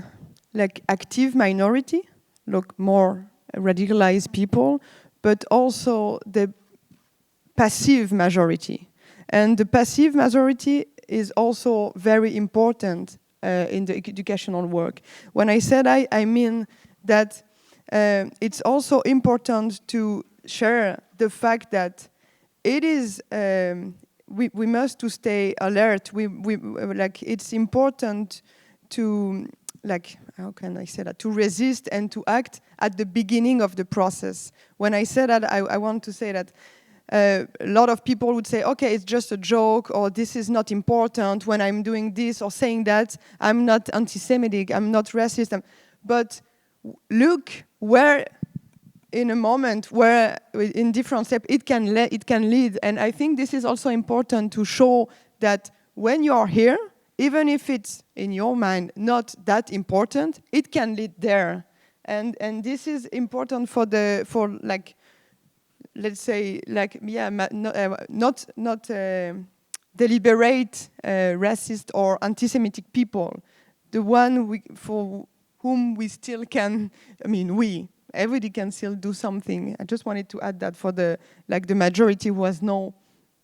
S6: like active minority, look more radicalized people, but also the passive majority. And the passive majority is also very important in the educational work. When I said I mean that it's also important to share the fact that it is we must to stay alert. We like it's important to like how can I say that, to resist and to act at the beginning of the process. When I say that, I want to say that a lot of people would say, okay, it's just a joke, or this is not important when I'm doing this or saying that. I'm not anti-Semitic, I'm not racist. But look where in a moment where in different steps it can lead. And I think this is also important to show that when you are here, even if it's in your mind not that important, it can lead there. And this is important for like, let's say, like, yeah, not deliberate racist or anti-Semitic people. The one for whom we still can, I mean, everybody can still do something. I just wanted to add that for the majority was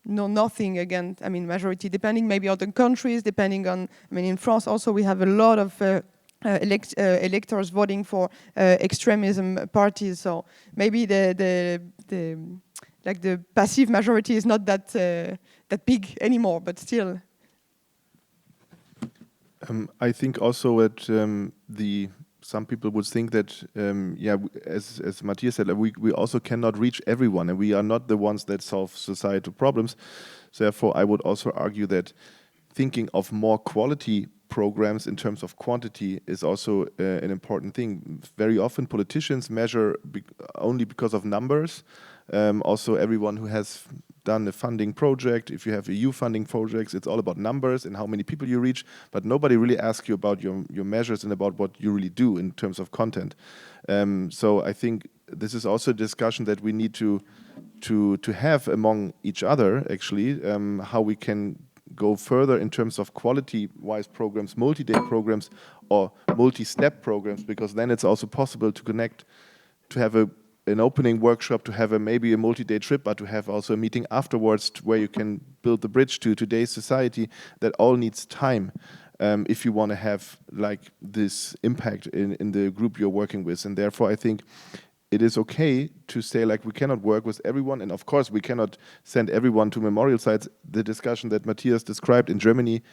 S6: nothing against, I mean, majority, depending maybe on the countries, depending on, I mean, in France also we have a lot of electors voting for extremism parties, so maybe the passive majority is not that big anymore, but still.
S3: I think also that some people would think that, as Matthias said, we also cannot reach everyone, and we are not the ones that solve societal problems. So therefore, I would also argue that thinking of more quality programs in terms of quantity is also an important thing. Very often, politicians measure only because of numbers. Also, everyone who has done a funding project, if you have EU funding projects, it's all about numbers and how many people you reach, but nobody really asks you about your measures and about what you really do in terms of content. So I think this is also a discussion that we need to have among each other, actually, how we can go further in terms of quality-wise programs, multi-day programs, or multi-step programs, because then it's also possible to connect, to have an opening workshop, to have maybe a multi-day trip, but to have also a meeting afterwards where you can build the bridge to today's society. That all needs time if you want to have like this impact in the group you're working with. And therefore, I think it is okay to say like we cannot work with everyone, and of course we cannot send everyone to memorial sites. The discussion that Matthias described in Germany,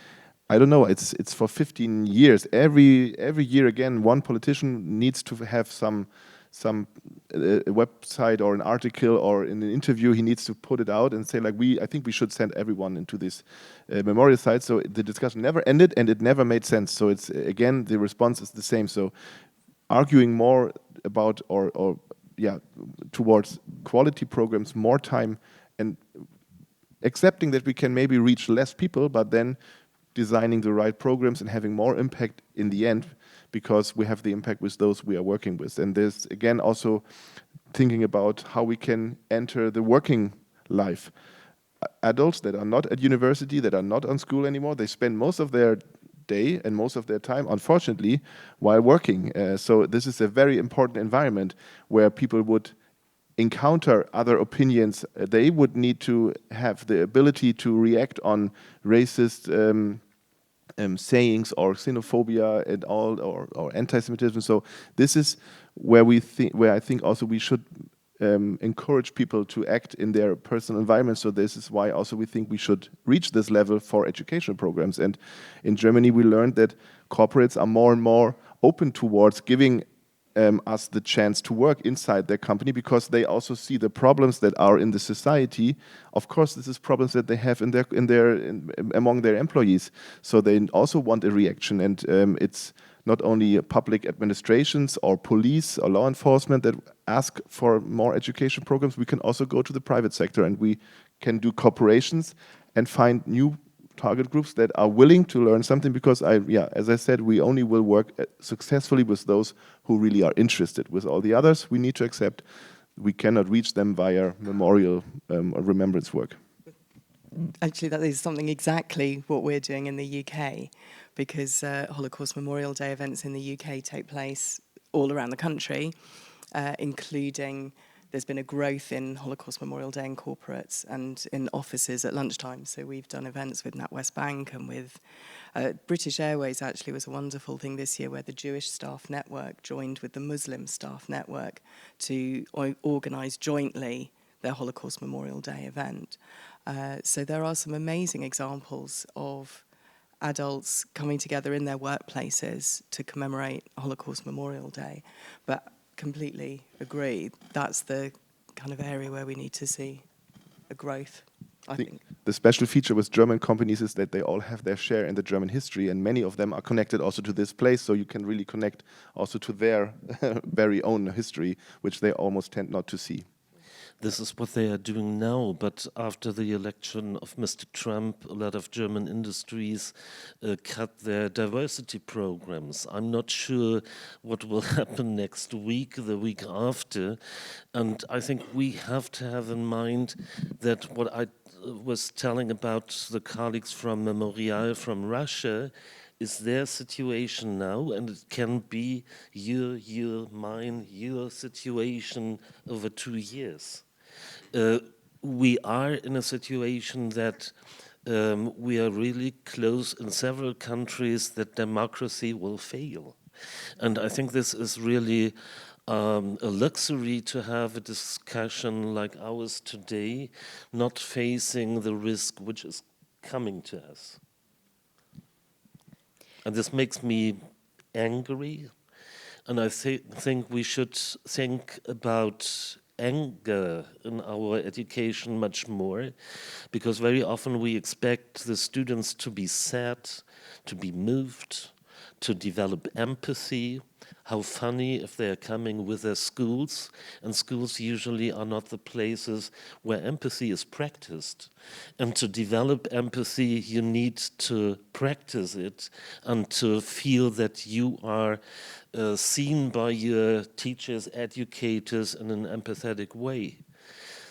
S3: I don't know, it's for 15 years. Every year again, one politician needs to have some website or an article or in an interview, he needs to put it out and say like, I think we should send everyone into this memorial site. So the discussion never ended and it never made sense. So it's, again, the response is the same. So arguing more about towards quality programs, more time, and accepting that we can maybe reach less people, but then designing the right programs and having more impact in the end, because we have the impact with those we are working with. And there's, again, also thinking about how we can enter the working life. Adults that are not at university, that are not on school anymore, they spend most of their day and most of their time, unfortunately, while working. So this is a very important environment where people would encounter other opinions. They would need to have the ability to react on racist sayings or xenophobia and all, or anti-Semitism. So this is where I think also we should encourage people to act in their personal environment. So this is why also we think we should reach this level for educational programs. And in Germany, we learned that corporates are more and more open towards giving us the chance to work inside their company, because they also see the problems that are in the society. Of course, this is problems that they have among their employees. So they also want a reaction, and it's not only public administrations or police or law enforcement that ask for more education programs. We can also go to the private sector, and we can do cooperations and find new target groups that are willing to learn something, because as I said, we only will work successfully with those who really are interested. With all the others, we need to accept we cannot reach them via memorial or remembrance work.
S4: Actually, that is something exactly what we're doing in the UK, because Holocaust Memorial Day events in the UK take place all around the country, including there's been a growth in Holocaust Memorial Day in corporates and in offices at lunchtime. So we've done events with NatWest Bank and with British Airways. Actually was a wonderful thing this year where the Jewish staff network joined with the Muslim staff network to organise jointly their Holocaust Memorial Day event. So there are some amazing examples of adults coming together in their workplaces to commemorate Holocaust Memorial Day. But completely agree, that's the kind of area where we need to see a growth. I think.
S3: The special feature with German companies is that they all have their share in the German history, and many of them are connected also to this place, so you can really connect also to their very own history, which they almost tend not to see.
S5: This is what they are doing now, but after the election of Mr. Trump, a lot of German industries cut their diversity programs. I'm not sure what will happen next week, the week after, and I think we have to have in mind that what I was telling about the colleagues from Memorial from Russia is their situation now, and it can be mine, your situation over 2 years. We are in a situation that we are really close in several countries that democracy will fail. And I think this is really a luxury to have a discussion like ours today, not facing the risk which is coming to us. And this makes me angry, and I think we should think about anger in our education much more, because very often we expect the students to be sad, to be moved, to develop empathy. How funny if they are coming with their schools, and schools usually are not the places where empathy is practiced. And to develop empathy, you need to practice it and to feel that you are seen by your teachers, educators in an empathetic way.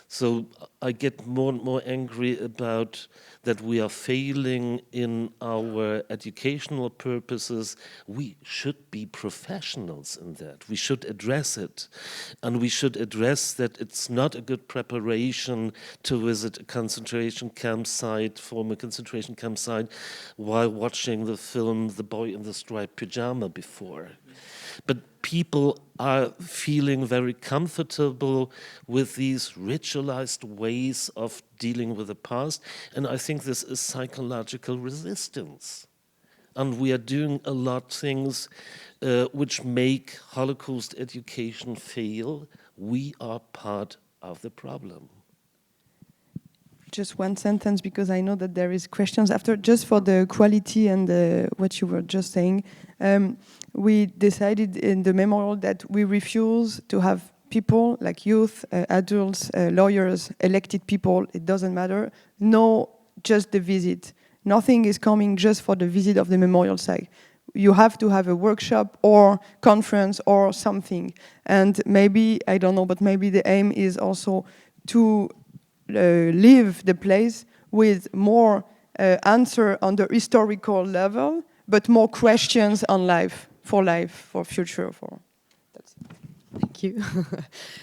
S5: So I get more and more angry about that we are failing in our educational purposes. We should be professionals in that. We should address it. And we should address that it's not a good preparation to visit a concentration campsite, former concentration campsite, while watching the film The Boy in the Striped Pyjama before. But people are feeling very comfortable with these ritualized ways of dealing with the past, and I think this is psychological resistance. And we are doing a lot of things which make Holocaust education fail. We are part of the problem.
S6: Just one sentence, because I know that there is questions after, just for the quality and what you were just saying. We decided in the memorial that we refuse to have people like youth, adults, lawyers, elected people, it doesn't matter. No, just the visit. Nothing is coming just for the visit of the memorial site. You have to have a workshop or conference or something. And maybe, I don't know, but maybe the aim is also to leave the place with more answer on the historical level, but more questions on life, for future, for that's it.
S2: Thank you.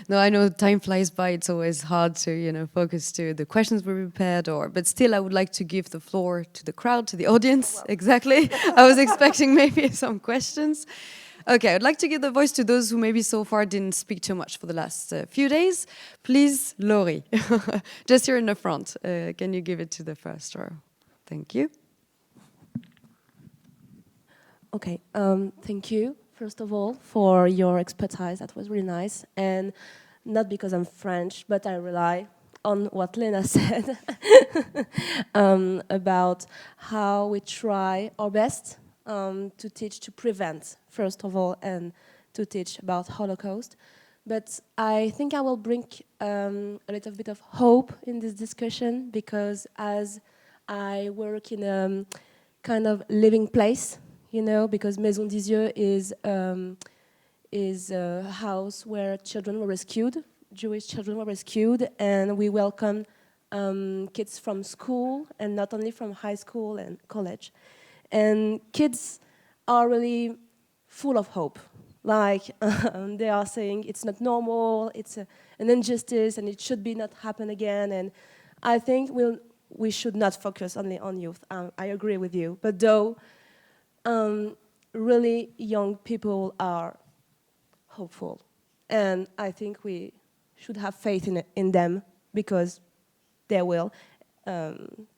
S2: No, I know time flies by. It's always hard to, focus to the questions we prepared, but still, I would like to give the floor to the crowd, to the audience. Oh, wow. Exactly. I was expecting maybe some questions. Okay, I'd like to give the voice to those who maybe so far didn't speak too much for the last few days. Please, Laurie, just here in the front. Can you give it to the first row? Thank you.
S7: Okay, thank you, first of all, for your expertise. That was really nice. And not because I'm French, but I rely on what Lena said about how we try our best to teach, to prevent, first of all, and to teach about Holocaust. But I think I will bring a little bit of hope in this discussion, because as I work in a kind of living place, because Maison des Yeux is a house where children were rescued, Jewish children were rescued, and we welcome kids from school, and not only from high school and college. And kids are really full of hope. Like, they are saying it's not normal, it's an injustice, and it should be not happen again. And I think we should not focus only on youth. I agree with you. But though, really young people are hopeful. And I think we should have faith in them, because they will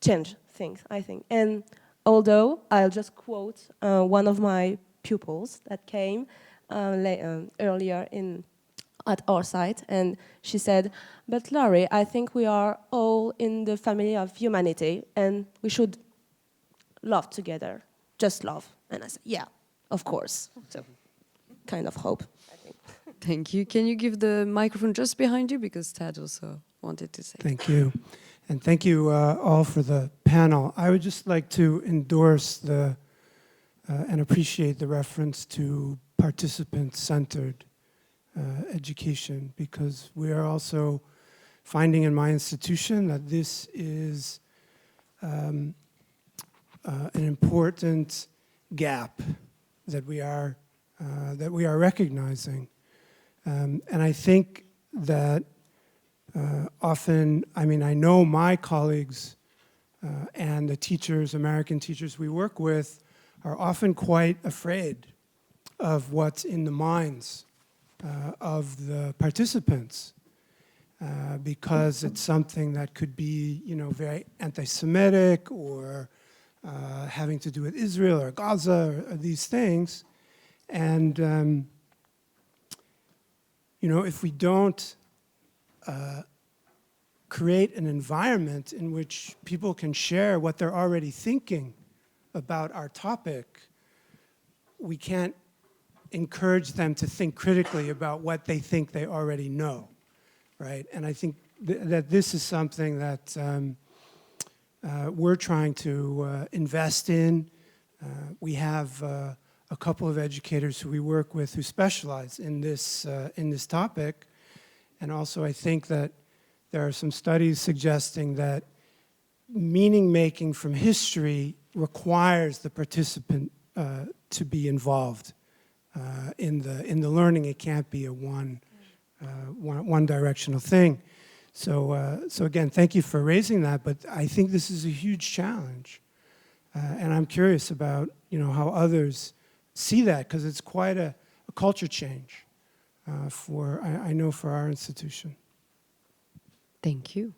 S7: change things, I think. And although, I'll just quote one of my pupils that came earlier at our site, and she said, "But Laurie, I think we are all in the family of humanity, and we should love together, just love." And I said, "Yeah, of course." So, kind of hope, I think.
S2: Thank you. Can you give the microphone just behind you, because Tad also wanted to say.
S8: Thank you. And thank you all for the panel. I would just like to endorse and appreciate the reference to participant-centered education, because we are also finding in my institution that this is an important gap that we are recognizing. And I think that often, I mean, I know my colleagues and the teachers, American teachers we work with, are often quite afraid of what's in the minds of the participants, because it's something that could be, you know, very anti-Semitic, or having to do with Israel or Gaza, or these things. And you know, if we don't create an environment in which people can share what they're already thinking about our topic, we can't encourage them to think critically about what they think they already know, right? And I think that this is something that we're trying to invest in. We have a couple of educators who we work with who specialize in this topic. And also I think that there are some studies suggesting that meaning-making from history requires the participant to be involved in the learning. It can't be a one-directional thing. So again, thank you for raising that, but I think this is a huge challenge. And I'm curious about, you know, how others see that, because it's quite a culture change I know for our institution.
S2: Thank you.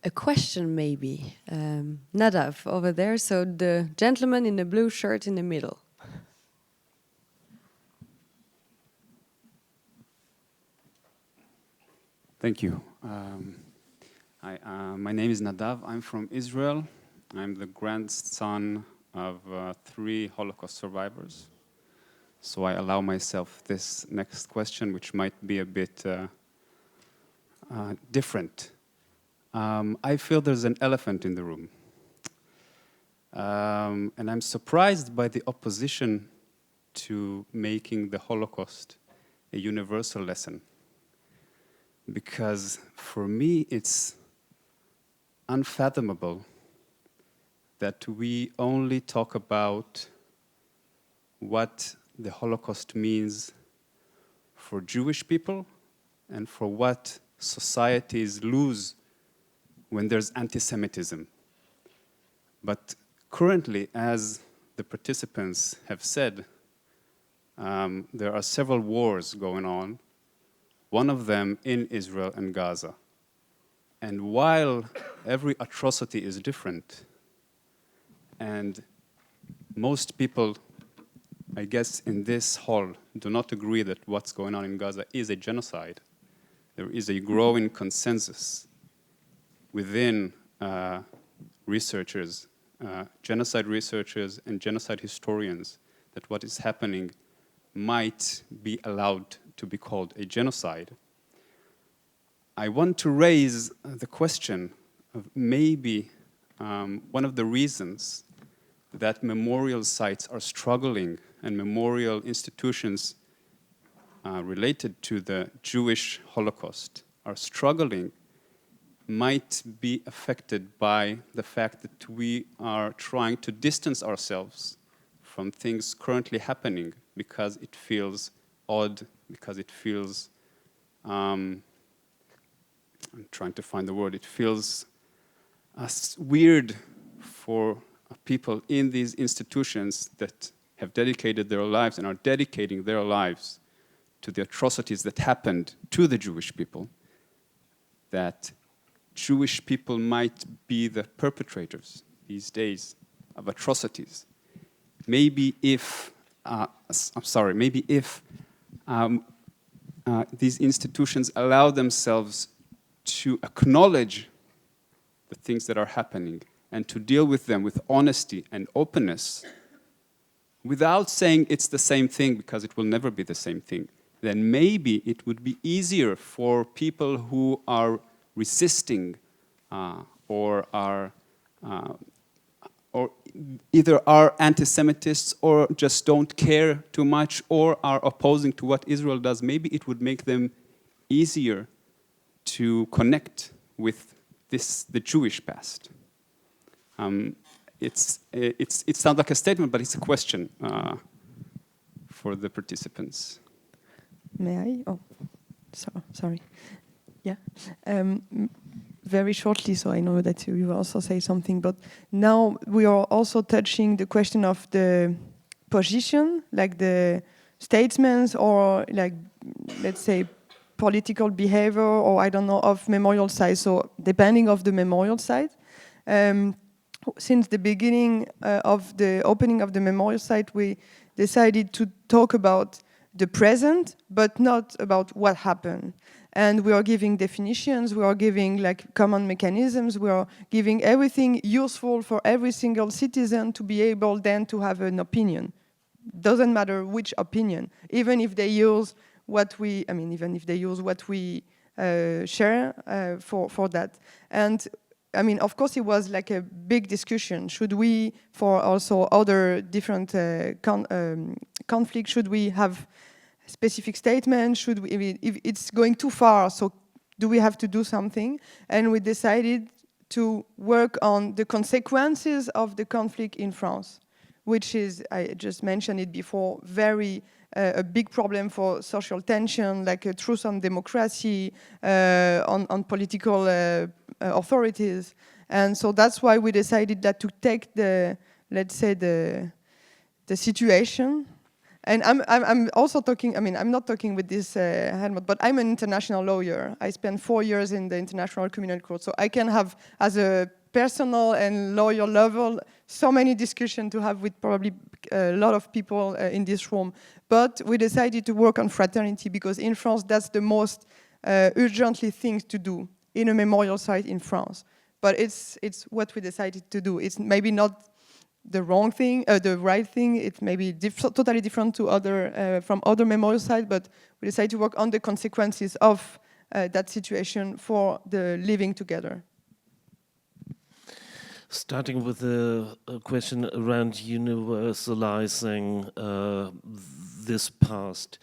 S2: A question maybe. Nadav, over there, so the gentleman in the blue shirt in the middle.
S9: Thank you. My name is Nadav. I'm from Israel. I'm the grandson of 3 Holocaust survivors. So I allow myself this next question, which might be a bit different. I feel there's an elephant in the room. And I'm surprised by the opposition to making the Holocaust a universal lesson. Because for me, it's unfathomable that we only talk about what the Holocaust means for Jewish people and for what societies lose when there's anti-Semitism. But currently, as the participants have said, there are several wars going on, one of them in Israel and Gaza. And while every atrocity is different, and most people, I guess, in this hall do not agree that what's going on in Gaza is a genocide, there is a growing consensus within researchers, genocide researchers and genocide historians, that what is happening might be allowed to be called a genocide. I want to raise the question of maybe one of the reasons that memorial sites are struggling and memorial institutions related to the Jewish Holocaust are struggling might be affected by the fact that we are trying to distance ourselves from things currently happening because it feels odd, because it feels, I'm trying to find the word, it feels weird for people in these institutions that have dedicated their lives and are dedicating their lives to the atrocities that happened to the Jewish people, that Jewish people might be the perpetrators these days of atrocities. Maybe if these institutions allow themselves to acknowledge the things that are happening and to deal with them with honesty and openness without saying it's the same thing, because it will never be the same thing, then maybe it would be easier for people who are resisting or either are anti-Semitists or just don't care too much or are opposing to what Israel does. Maybe it would make them easier to connect with the Jewish past. It sounds like a statement, but it's a question for the participants.
S6: May I? Oh, sorry. Yeah. Very shortly, so I know that you will also say something, but now we are also touching the question of the position, like the statements or like, let's say, political behavior, or I don't know, of memorial sites. So depending of the memorial site, since the beginning of the opening of the memorial site, we decided to talk about the present, but not about what happened. And we are giving definitions, we are giving like common mechanisms, we are giving everything useful for every single citizen to be able then to have an opinion. Doesn't matter which opinion, even if they use what we, even if they use what we share for that. And I mean, of course, it was like a big discussion. Should we, for also other different conflicts, should we have specific statements? Should we, if it's going too far, so do we have to do something? And we decided to work on the consequences of the conflict in France, which is, I just mentioned it before, very a big problem for social tension, like a truth on democracy, on political authorities. And so that's why we decided that to take the, let's say, the situation. And I'm also talking, I'm not talking with this Helmut, but I'm an international lawyer. I spent 4 years in the International Criminal Court, so I can have, as a personal and lawyer level, so many discussions to have with probably a lot of people in this room. But we decided to work on fraternity because in France, that's the most urgently thing to do in a memorial site in France. But it's what we decided to do. It's maybe not the wrong thing, the right thing. It may be totally different to other from other memorial sites, but we decided to work on the consequences of that situation for the living together.
S5: Starting with a question around universalizing this past.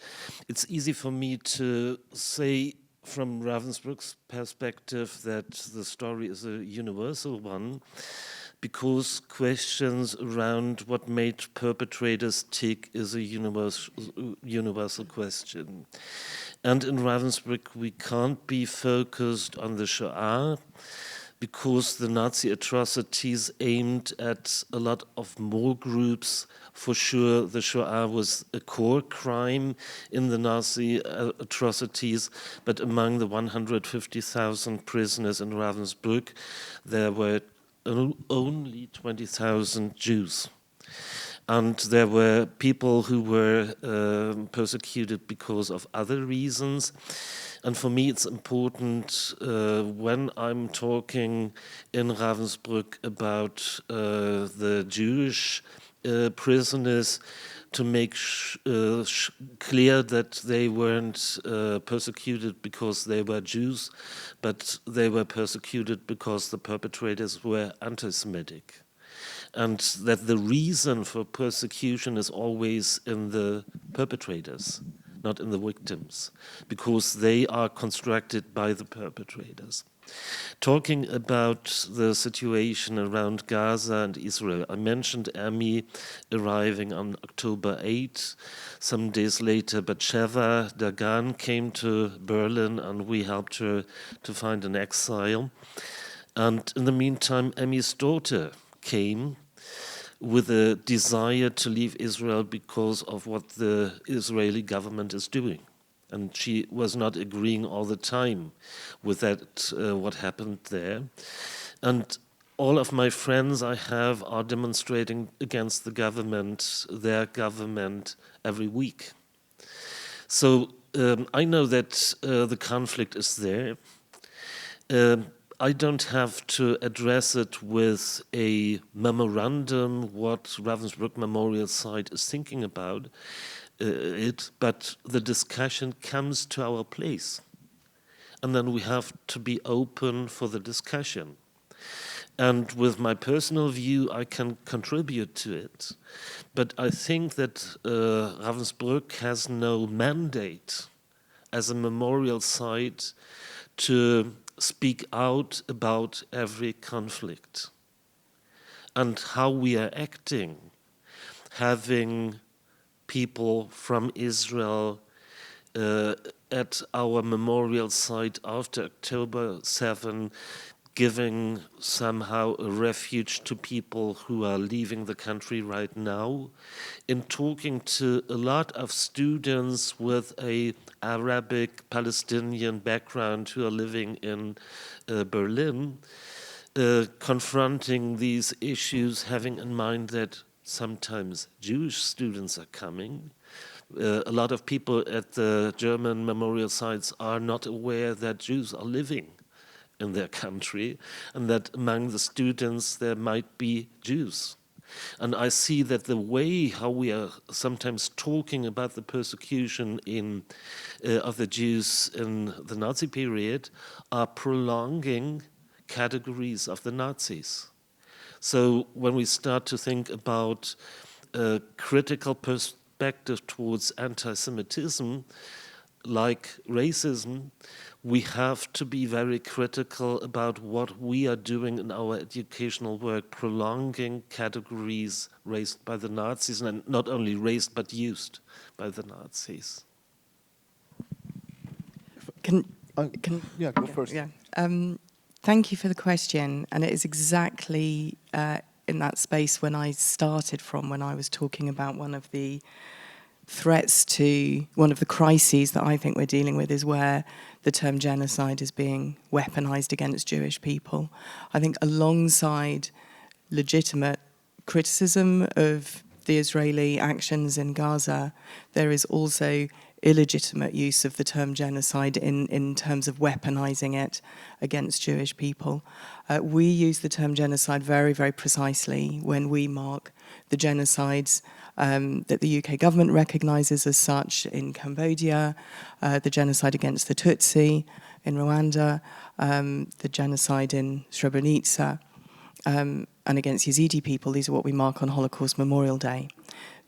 S5: It's easy for me to say from Ravensbrück's perspective that the story is a universal one, because questions around what made perpetrators tick is a universal question. And in Ravensbrück, we can't be focused on the Shoah, because the Nazi atrocities aimed at a lot of more groups. For sure, the Shoah was a core crime in the Nazi atrocities, but among the 150,000 prisoners in Ravensbrück, there were only 20,000 Jews. And there were people who were persecuted because of other reasons. And for me, it's important when I'm talking in Ravensbrück about the Jewish prisoners to make clear that they weren't persecuted because they were Jews, but they were persecuted because the perpetrators were anti-Semitic. And that the reason for persecution is always in the perpetrators, not in the victims, because they are constructed by the perpetrators. Talking about the situation around Gaza and Israel, I mentioned Amy arriving on October 8. Some days later, Batsheva Dagan came to Berlin and we helped her to find an exile. And in the meantime, Amy's daughter came with a desire to leave Israel because of what the Israeli government is doing. And she was not agreeing all the time with that, what happened there. And all of my friends I have are demonstrating against the government, their government, every week. So I know that the conflict is there. I don't have to address it with a memorandum what Ravensbrück Memorial Site is thinking about it, but the discussion comes to our place. And then we have to be open for the discussion. And with my personal view, I can contribute to it. But I think that Ravensbrück has no mandate as a memorial site to speak out about every conflict. And how we are acting, having people from Israel at our memorial site after October 7, giving somehow a refuge to people who are leaving the country right now, in talking to a lot of students with a Arabic Palestinian background who are living in Berlin, confronting these issues, having in mind that sometimes Jewish students are coming. A lot of people at the German memorial sites are not aware that Jews are living in their country, and that among the students there might be Jews. And I see that the way how we are sometimes talking about the persecution of the Jews in the Nazi period are prolonging categories of the Nazis. So when we start to think about a critical perspective towards anti-Semitism, like racism, we have to be very critical about what we are doing in our educational work, prolonging categories raised by the Nazis, and not only raised but used by the Nazis.
S3: Yeah, go first.
S4: Yeah. Thank you for the question, and it is exactly in that space when I started from, when I was talking about one of the threats to, one of the crises that I think we're dealing with is where the term genocide is being weaponized against Jewish people. I think alongside legitimate criticism of the Israeli actions in Gaza, there is also illegitimate use of the term genocide in terms of weaponizing it against Jewish people. We use the term genocide very, very precisely when we mark the genocides that the UK government recognises as such in Cambodia, the genocide against the Tutsi in Rwanda, the genocide in Srebrenica, and against Yazidi people. These are what we mark on Holocaust Memorial Day.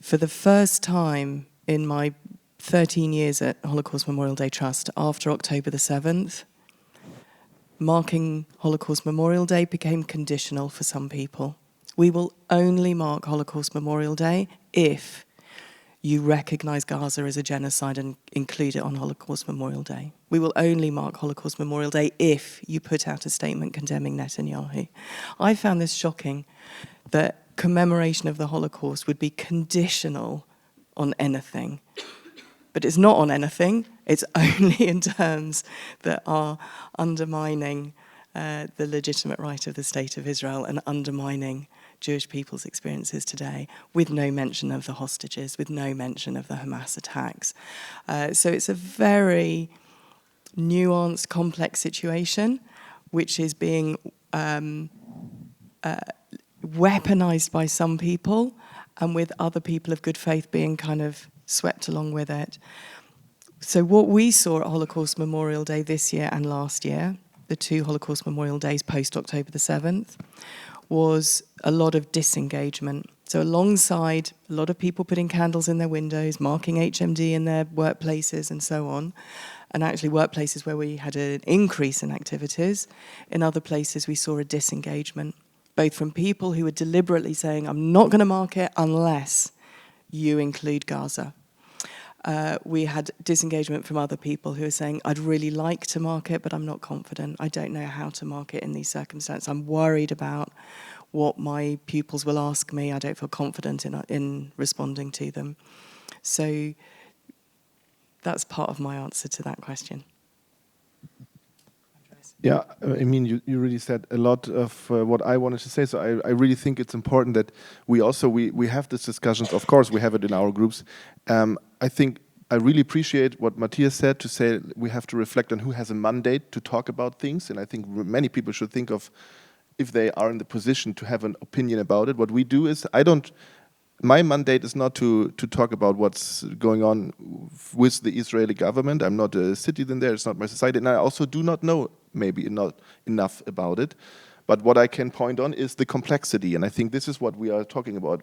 S4: For the first time in my 13 years at Holocaust Memorial Day Trust, after October the 7th, marking Holocaust Memorial Day became conditional for some people. We will only mark Holocaust Memorial Day if you recognise Gaza as a genocide and include it on Holocaust Memorial Day. We will only mark Holocaust Memorial Day if you put out a statement condemning Netanyahu. I found this shocking, that commemoration of the Holocaust would be conditional on anything. But it's not on anything, it's only in terms that are undermining the legitimate right of the State of Israel and undermining Jewish people's experiences today, with no mention of the hostages, with no mention of the Hamas attacks. So it's a very nuanced, complex situation, which is being weaponized by some people, and with other people of good faith being kind of swept along with it. So what we saw at Holocaust Memorial Day this year and last year, the two Holocaust Memorial Days post-October the 7th, was a lot of disengagement. So alongside a lot of people putting candles in their windows, marking HMD in their workplaces and so on, and actually workplaces where we had an increase in activities, in other places we saw a disengagement, both from people who were deliberately saying, I'm not going to mark it unless you include Gaza. We had disengagement from other people who are saying, I'd really like to mark it, but I'm not confident. I don't know how to mark it in these circumstances. I'm worried about what my pupils will ask me. I don't feel confident in responding to them. So that's part of my answer to that question.
S3: Yeah, I mean, you really said a lot of what I wanted to say. So I really think it's important that we have these discussions. Of course, we have it in our groups. I think I really appreciate what Matthias said, to say we have to reflect on who has a mandate to talk about things. And I think many people should think of if they are in the position to have an opinion about it. What we do is, my mandate is not to talk about what's going on with the Israeli government. I'm not a citizen there, it's not my society, and I also do not know maybe not enough about it. But what I can point on is the complexity, and I think this is what we are talking about.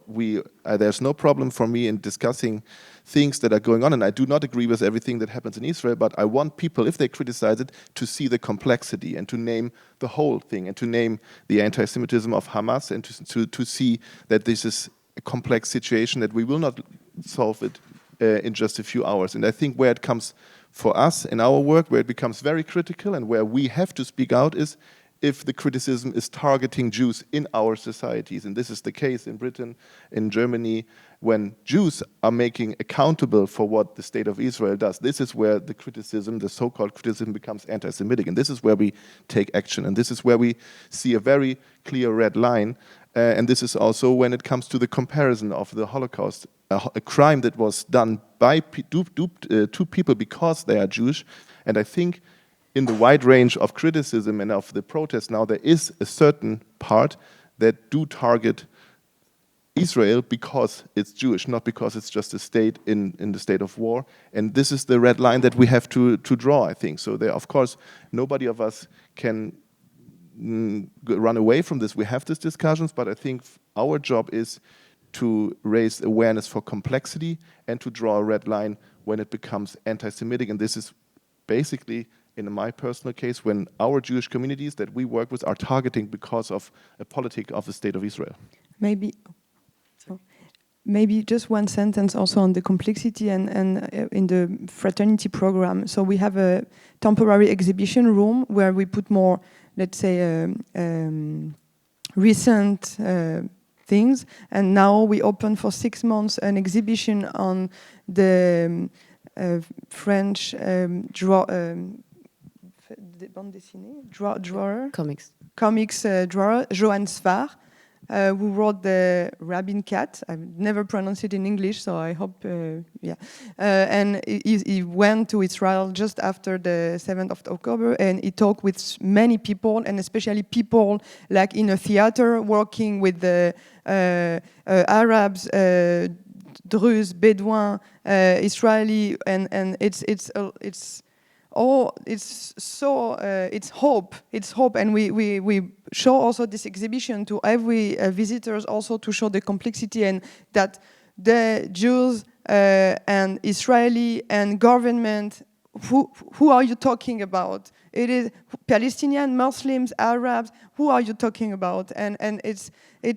S3: There's no problem for me in discussing things that are going on, and I do not agree with everything that happens in Israel, but I want people, if they criticize it, to see the complexity and to name the whole thing and to name the anti-Semitism of Hamas and to see that this is a complex situation, that we will not solve it in just a few hours. And I think where it comes for us in our work, where it becomes very critical and where we have to speak out is if the criticism is targeting Jews in our societies. And this is the case in Britain, in Germany, when Jews are making accountable for what the state of Israel does. This is where the criticism, the so-called criticism, becomes anti-Semitic. And this is where we take action. And this is where we see a very clear red line. And this is also when it comes to the comparison of the Holocaust, a crime that was done by two people because they are Jewish. And I think in the wide range of criticism and of the protest now, there is a certain part that do target Israel because it's Jewish, not because it's just a state in the state of war. And this is the red line that we have to draw, I think. So there, of course, nobody of us can run away from this. We have these discussions, but I think our job is to raise awareness for complexity and to draw a red line when it becomes anti-Semitic. And this is basically, in my personal case, when our Jewish communities that we work with are targeting because of a politic of the state of Israel.
S6: Maybe just one sentence also on the complexity and in the fraternity program. So we have a temporary exhibition room where we put more, let's say, recent things. And now we open for 6 months an exhibition on the French comics drawer, Johann Sfar, who wrote the Rabbin Cat. I've never pronounced it in English, so I hope, and he went to Israel just after the 7th of October, and he talked with many people, and especially people like in a theater, working with the Arabs, Druze, Bedouin, Israeli, and it's hope. It's hope, and we show also this exhibition to every visitors, also to show the complexity and that the Jews and Israeli and government. Who are you talking about? It is Palestinian, Muslims, Arabs. Who are you talking about? And it's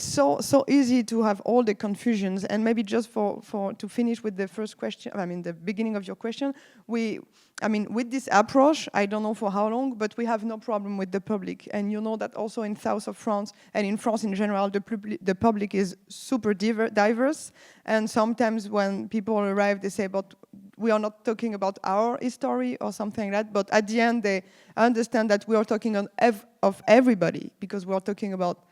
S6: so easy to have all the confusions. And maybe just to finish with the first question, I mean the beginning of your question, with this approach, I don't know for how long, but we have no problem with the public. And you know that also in south of France and in France in general, the public is super diverse. And sometimes when people arrive, they say, but we are not talking about our history or something like that. But at the end, they understand that we are talking of everybody, because we are talking about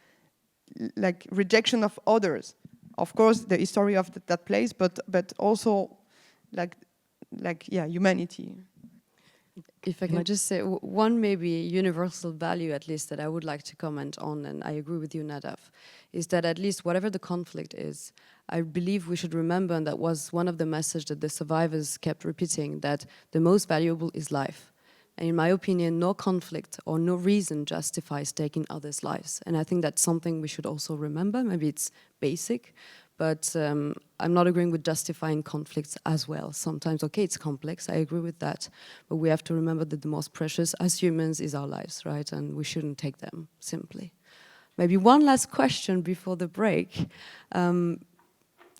S6: like rejection of others. Of course, the history of that place, but also humanity.
S2: If I can just say one maybe universal value, at least, that I would like to comment on, and I agree with you, Nadav, is that at least whatever the conflict is, I believe we should remember, and that was one of the messages that the survivors kept repeating, that the most valuable is life. And in my opinion, no conflict or no reason justifies taking others' lives. And I think that's something we should also remember. Maybe it's basic, but I'm not agreeing with justifying conflicts as well. Sometimes, okay, it's complex, I agree with that, but we have to remember that the most precious as humans is our lives, right? And we shouldn't take them simply. Maybe one last question before the break.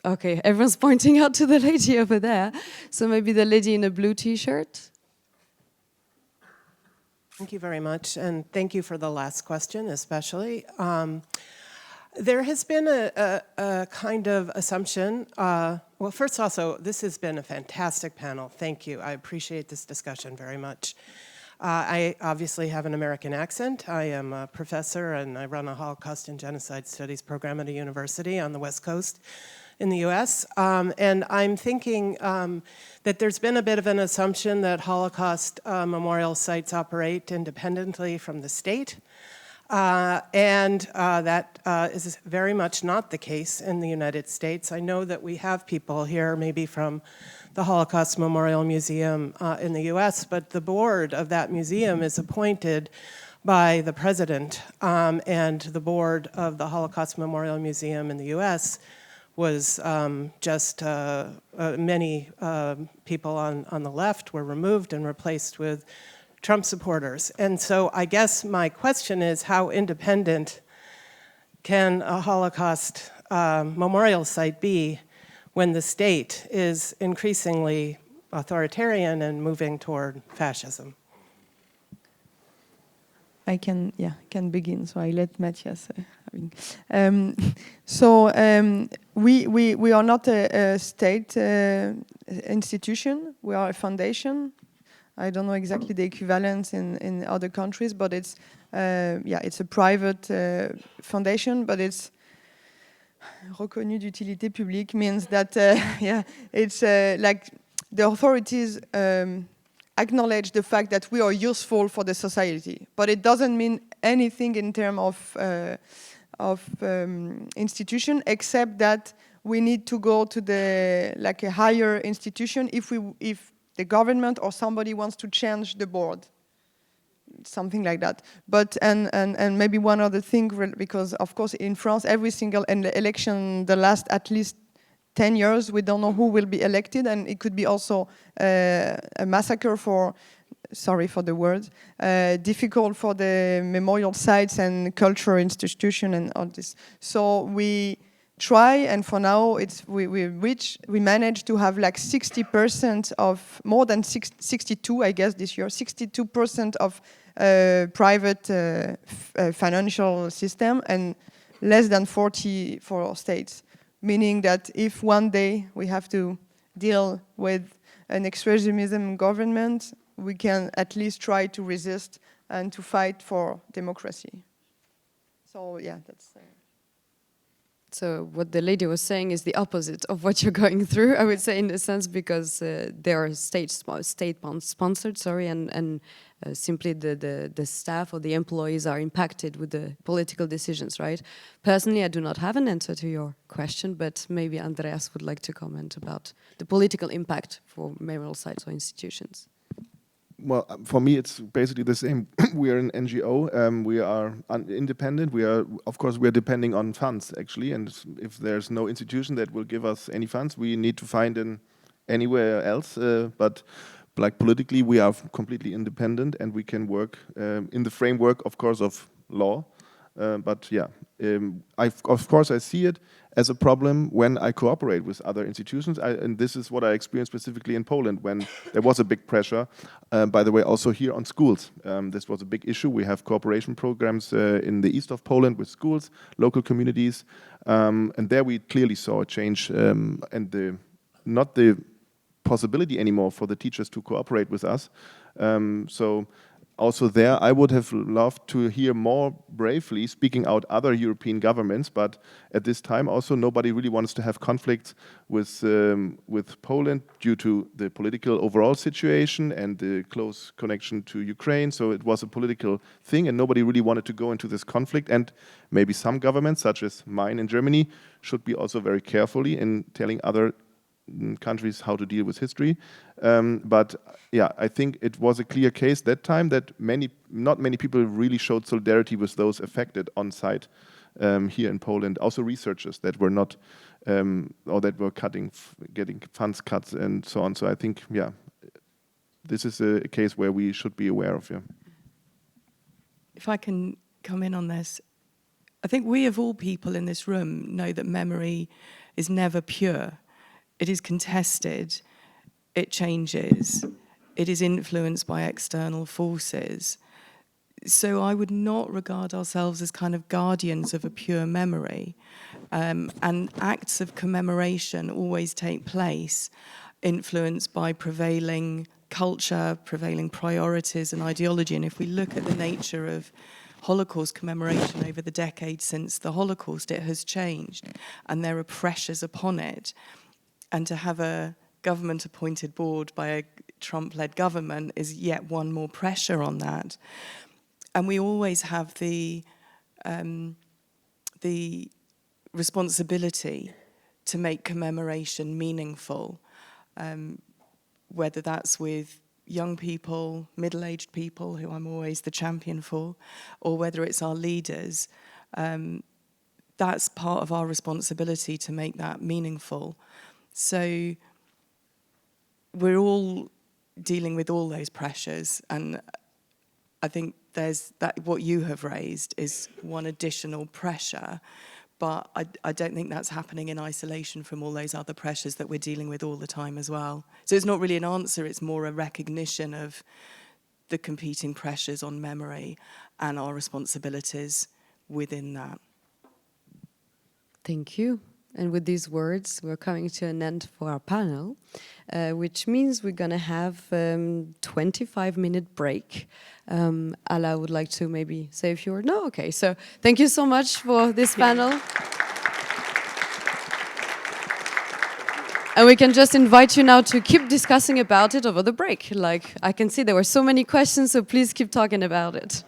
S2: Okay, everyone's pointing out to the lady over there. So maybe the lady in a blue t-shirt.
S10: Thank you very much, and thank you for the last question especially. There has been a kind of assumption, well, first also, this has been a fantastic panel, thank you. I appreciate this discussion very much. I obviously have an American accent. I am a professor and I run a Holocaust and Genocide Studies program at a university on the West Coast in the US. And I'm thinking that there's been a bit of an assumption that Holocaust memorial sites operate independently from the state. And that is very much not the case in the United States. I know that we have people here, maybe from the Holocaust Memorial Museum in the US, but the board of that museum is appointed by the president, and the board of the Holocaust Memorial Museum in the US was just many people on the left were removed and replaced with Trump supporters. And so I guess my question is, how independent can a Holocaust memorial site be when the state is increasingly authoritarian and moving toward fascism?
S6: I can begin. So I let Matthias. We are not a state institution. We are a foundation. I don't know exactly the equivalence in other countries, but it's a private foundation, but it's reconnu d'utilité publique means that it's like the authorities acknowledge the fact that we are useful for the society, but it doesn't mean anything in terms of institution, except that we need to go to a higher institution if the government or somebody wants to change the board, something like that. But and maybe one other thing, because of course in France every single election, the last at least 10 years, we don't know who will be elected, and it could be also a massacre for, sorry for the word, difficult for the memorial sites and cultural institution and all this. So we try, and for now we managed to have like 60% of, more than 62 I guess this year, 62% of private financial system and less than 40 for states. Meaning that if one day we have to deal with an extremism government, we can at least try to resist and to fight for democracy. So yeah, that's...
S2: So what the lady was saying is the opposite of what you're going through, I would say, in a sense, because they are state-sponsored, and simply the staff or the employees are impacted with the political decisions, right? Personally, I do not have an answer to your question, but maybe Andreas would like to comment about the political impact for memorial sites or institutions.
S3: Well, for me, it's basically the same. We are an NGO. We are independent. Of course, we are depending on funds, actually. And if there's no institution that will give us any funds, we need to find in anywhere else. But like politically, we are completely independent, and we can work in the framework, of course, of law. But yeah, of course, I see it as a problem when I cooperate with other institutions. And this is what I experienced specifically in Poland when there was a big pressure. By the way, also here on schools. This was a big issue. We have cooperation programs in the east of Poland with schools, local communities. And there we clearly saw a change and not the possibility anymore for the teachers to cooperate with us. So also there, I would have loved to hear more bravely speaking out other European governments, but at this time also nobody really wants to have conflicts with Poland due to the political overall situation and the close connection to Ukraine. So it was a political thing, and nobody really wanted to go into this conflict. And maybe some governments, such as mine in Germany, should be also very carefully in telling other countries how to deal with history. But yeah, I think it was a clear case that time that not many people really showed solidarity with those affected on site here in Poland. Also researchers that were not, or that were getting funds cuts and so on. So I think, yeah, this is a case where we should be aware of. Yeah.
S4: If I can come in on this, I think we of all people in this room know that memory is never pure. It is contested, it changes, it is influenced by external forces. So I would not regard ourselves as kind of guardians of a pure memory. And acts of commemoration always take place influenced by prevailing culture, prevailing priorities and ideology. And if we look at the nature of Holocaust commemoration over the decades since the Holocaust, it has changed, and there are pressures upon it. And to have a government-appointed board by a Trump-led government is yet one more pressure on that. And we always have the responsibility to make commemoration meaningful, whether that's with young people, middle-aged people, who I'm always the champion for, or whether it's our leaders. That's part of our responsibility to make that meaningful. So we're all dealing with all those pressures, and I think there's that what you have raised is one additional pressure, but I don't think that's happening in isolation from all those other pressures that we're dealing with all the time as well. So it's not really an answer, it's more a recognition of the competing pressures on memory and our responsibilities within that.
S2: Thank you. And with these words, we're coming to an end for our panel, which means we're going to have 25-minute break. Ala would like to maybe say a few words. No? Okay. So thank you so much for this panel. And we can just invite you now to keep discussing about it over the break. Like, I can see there were so many questions, so please keep talking about it.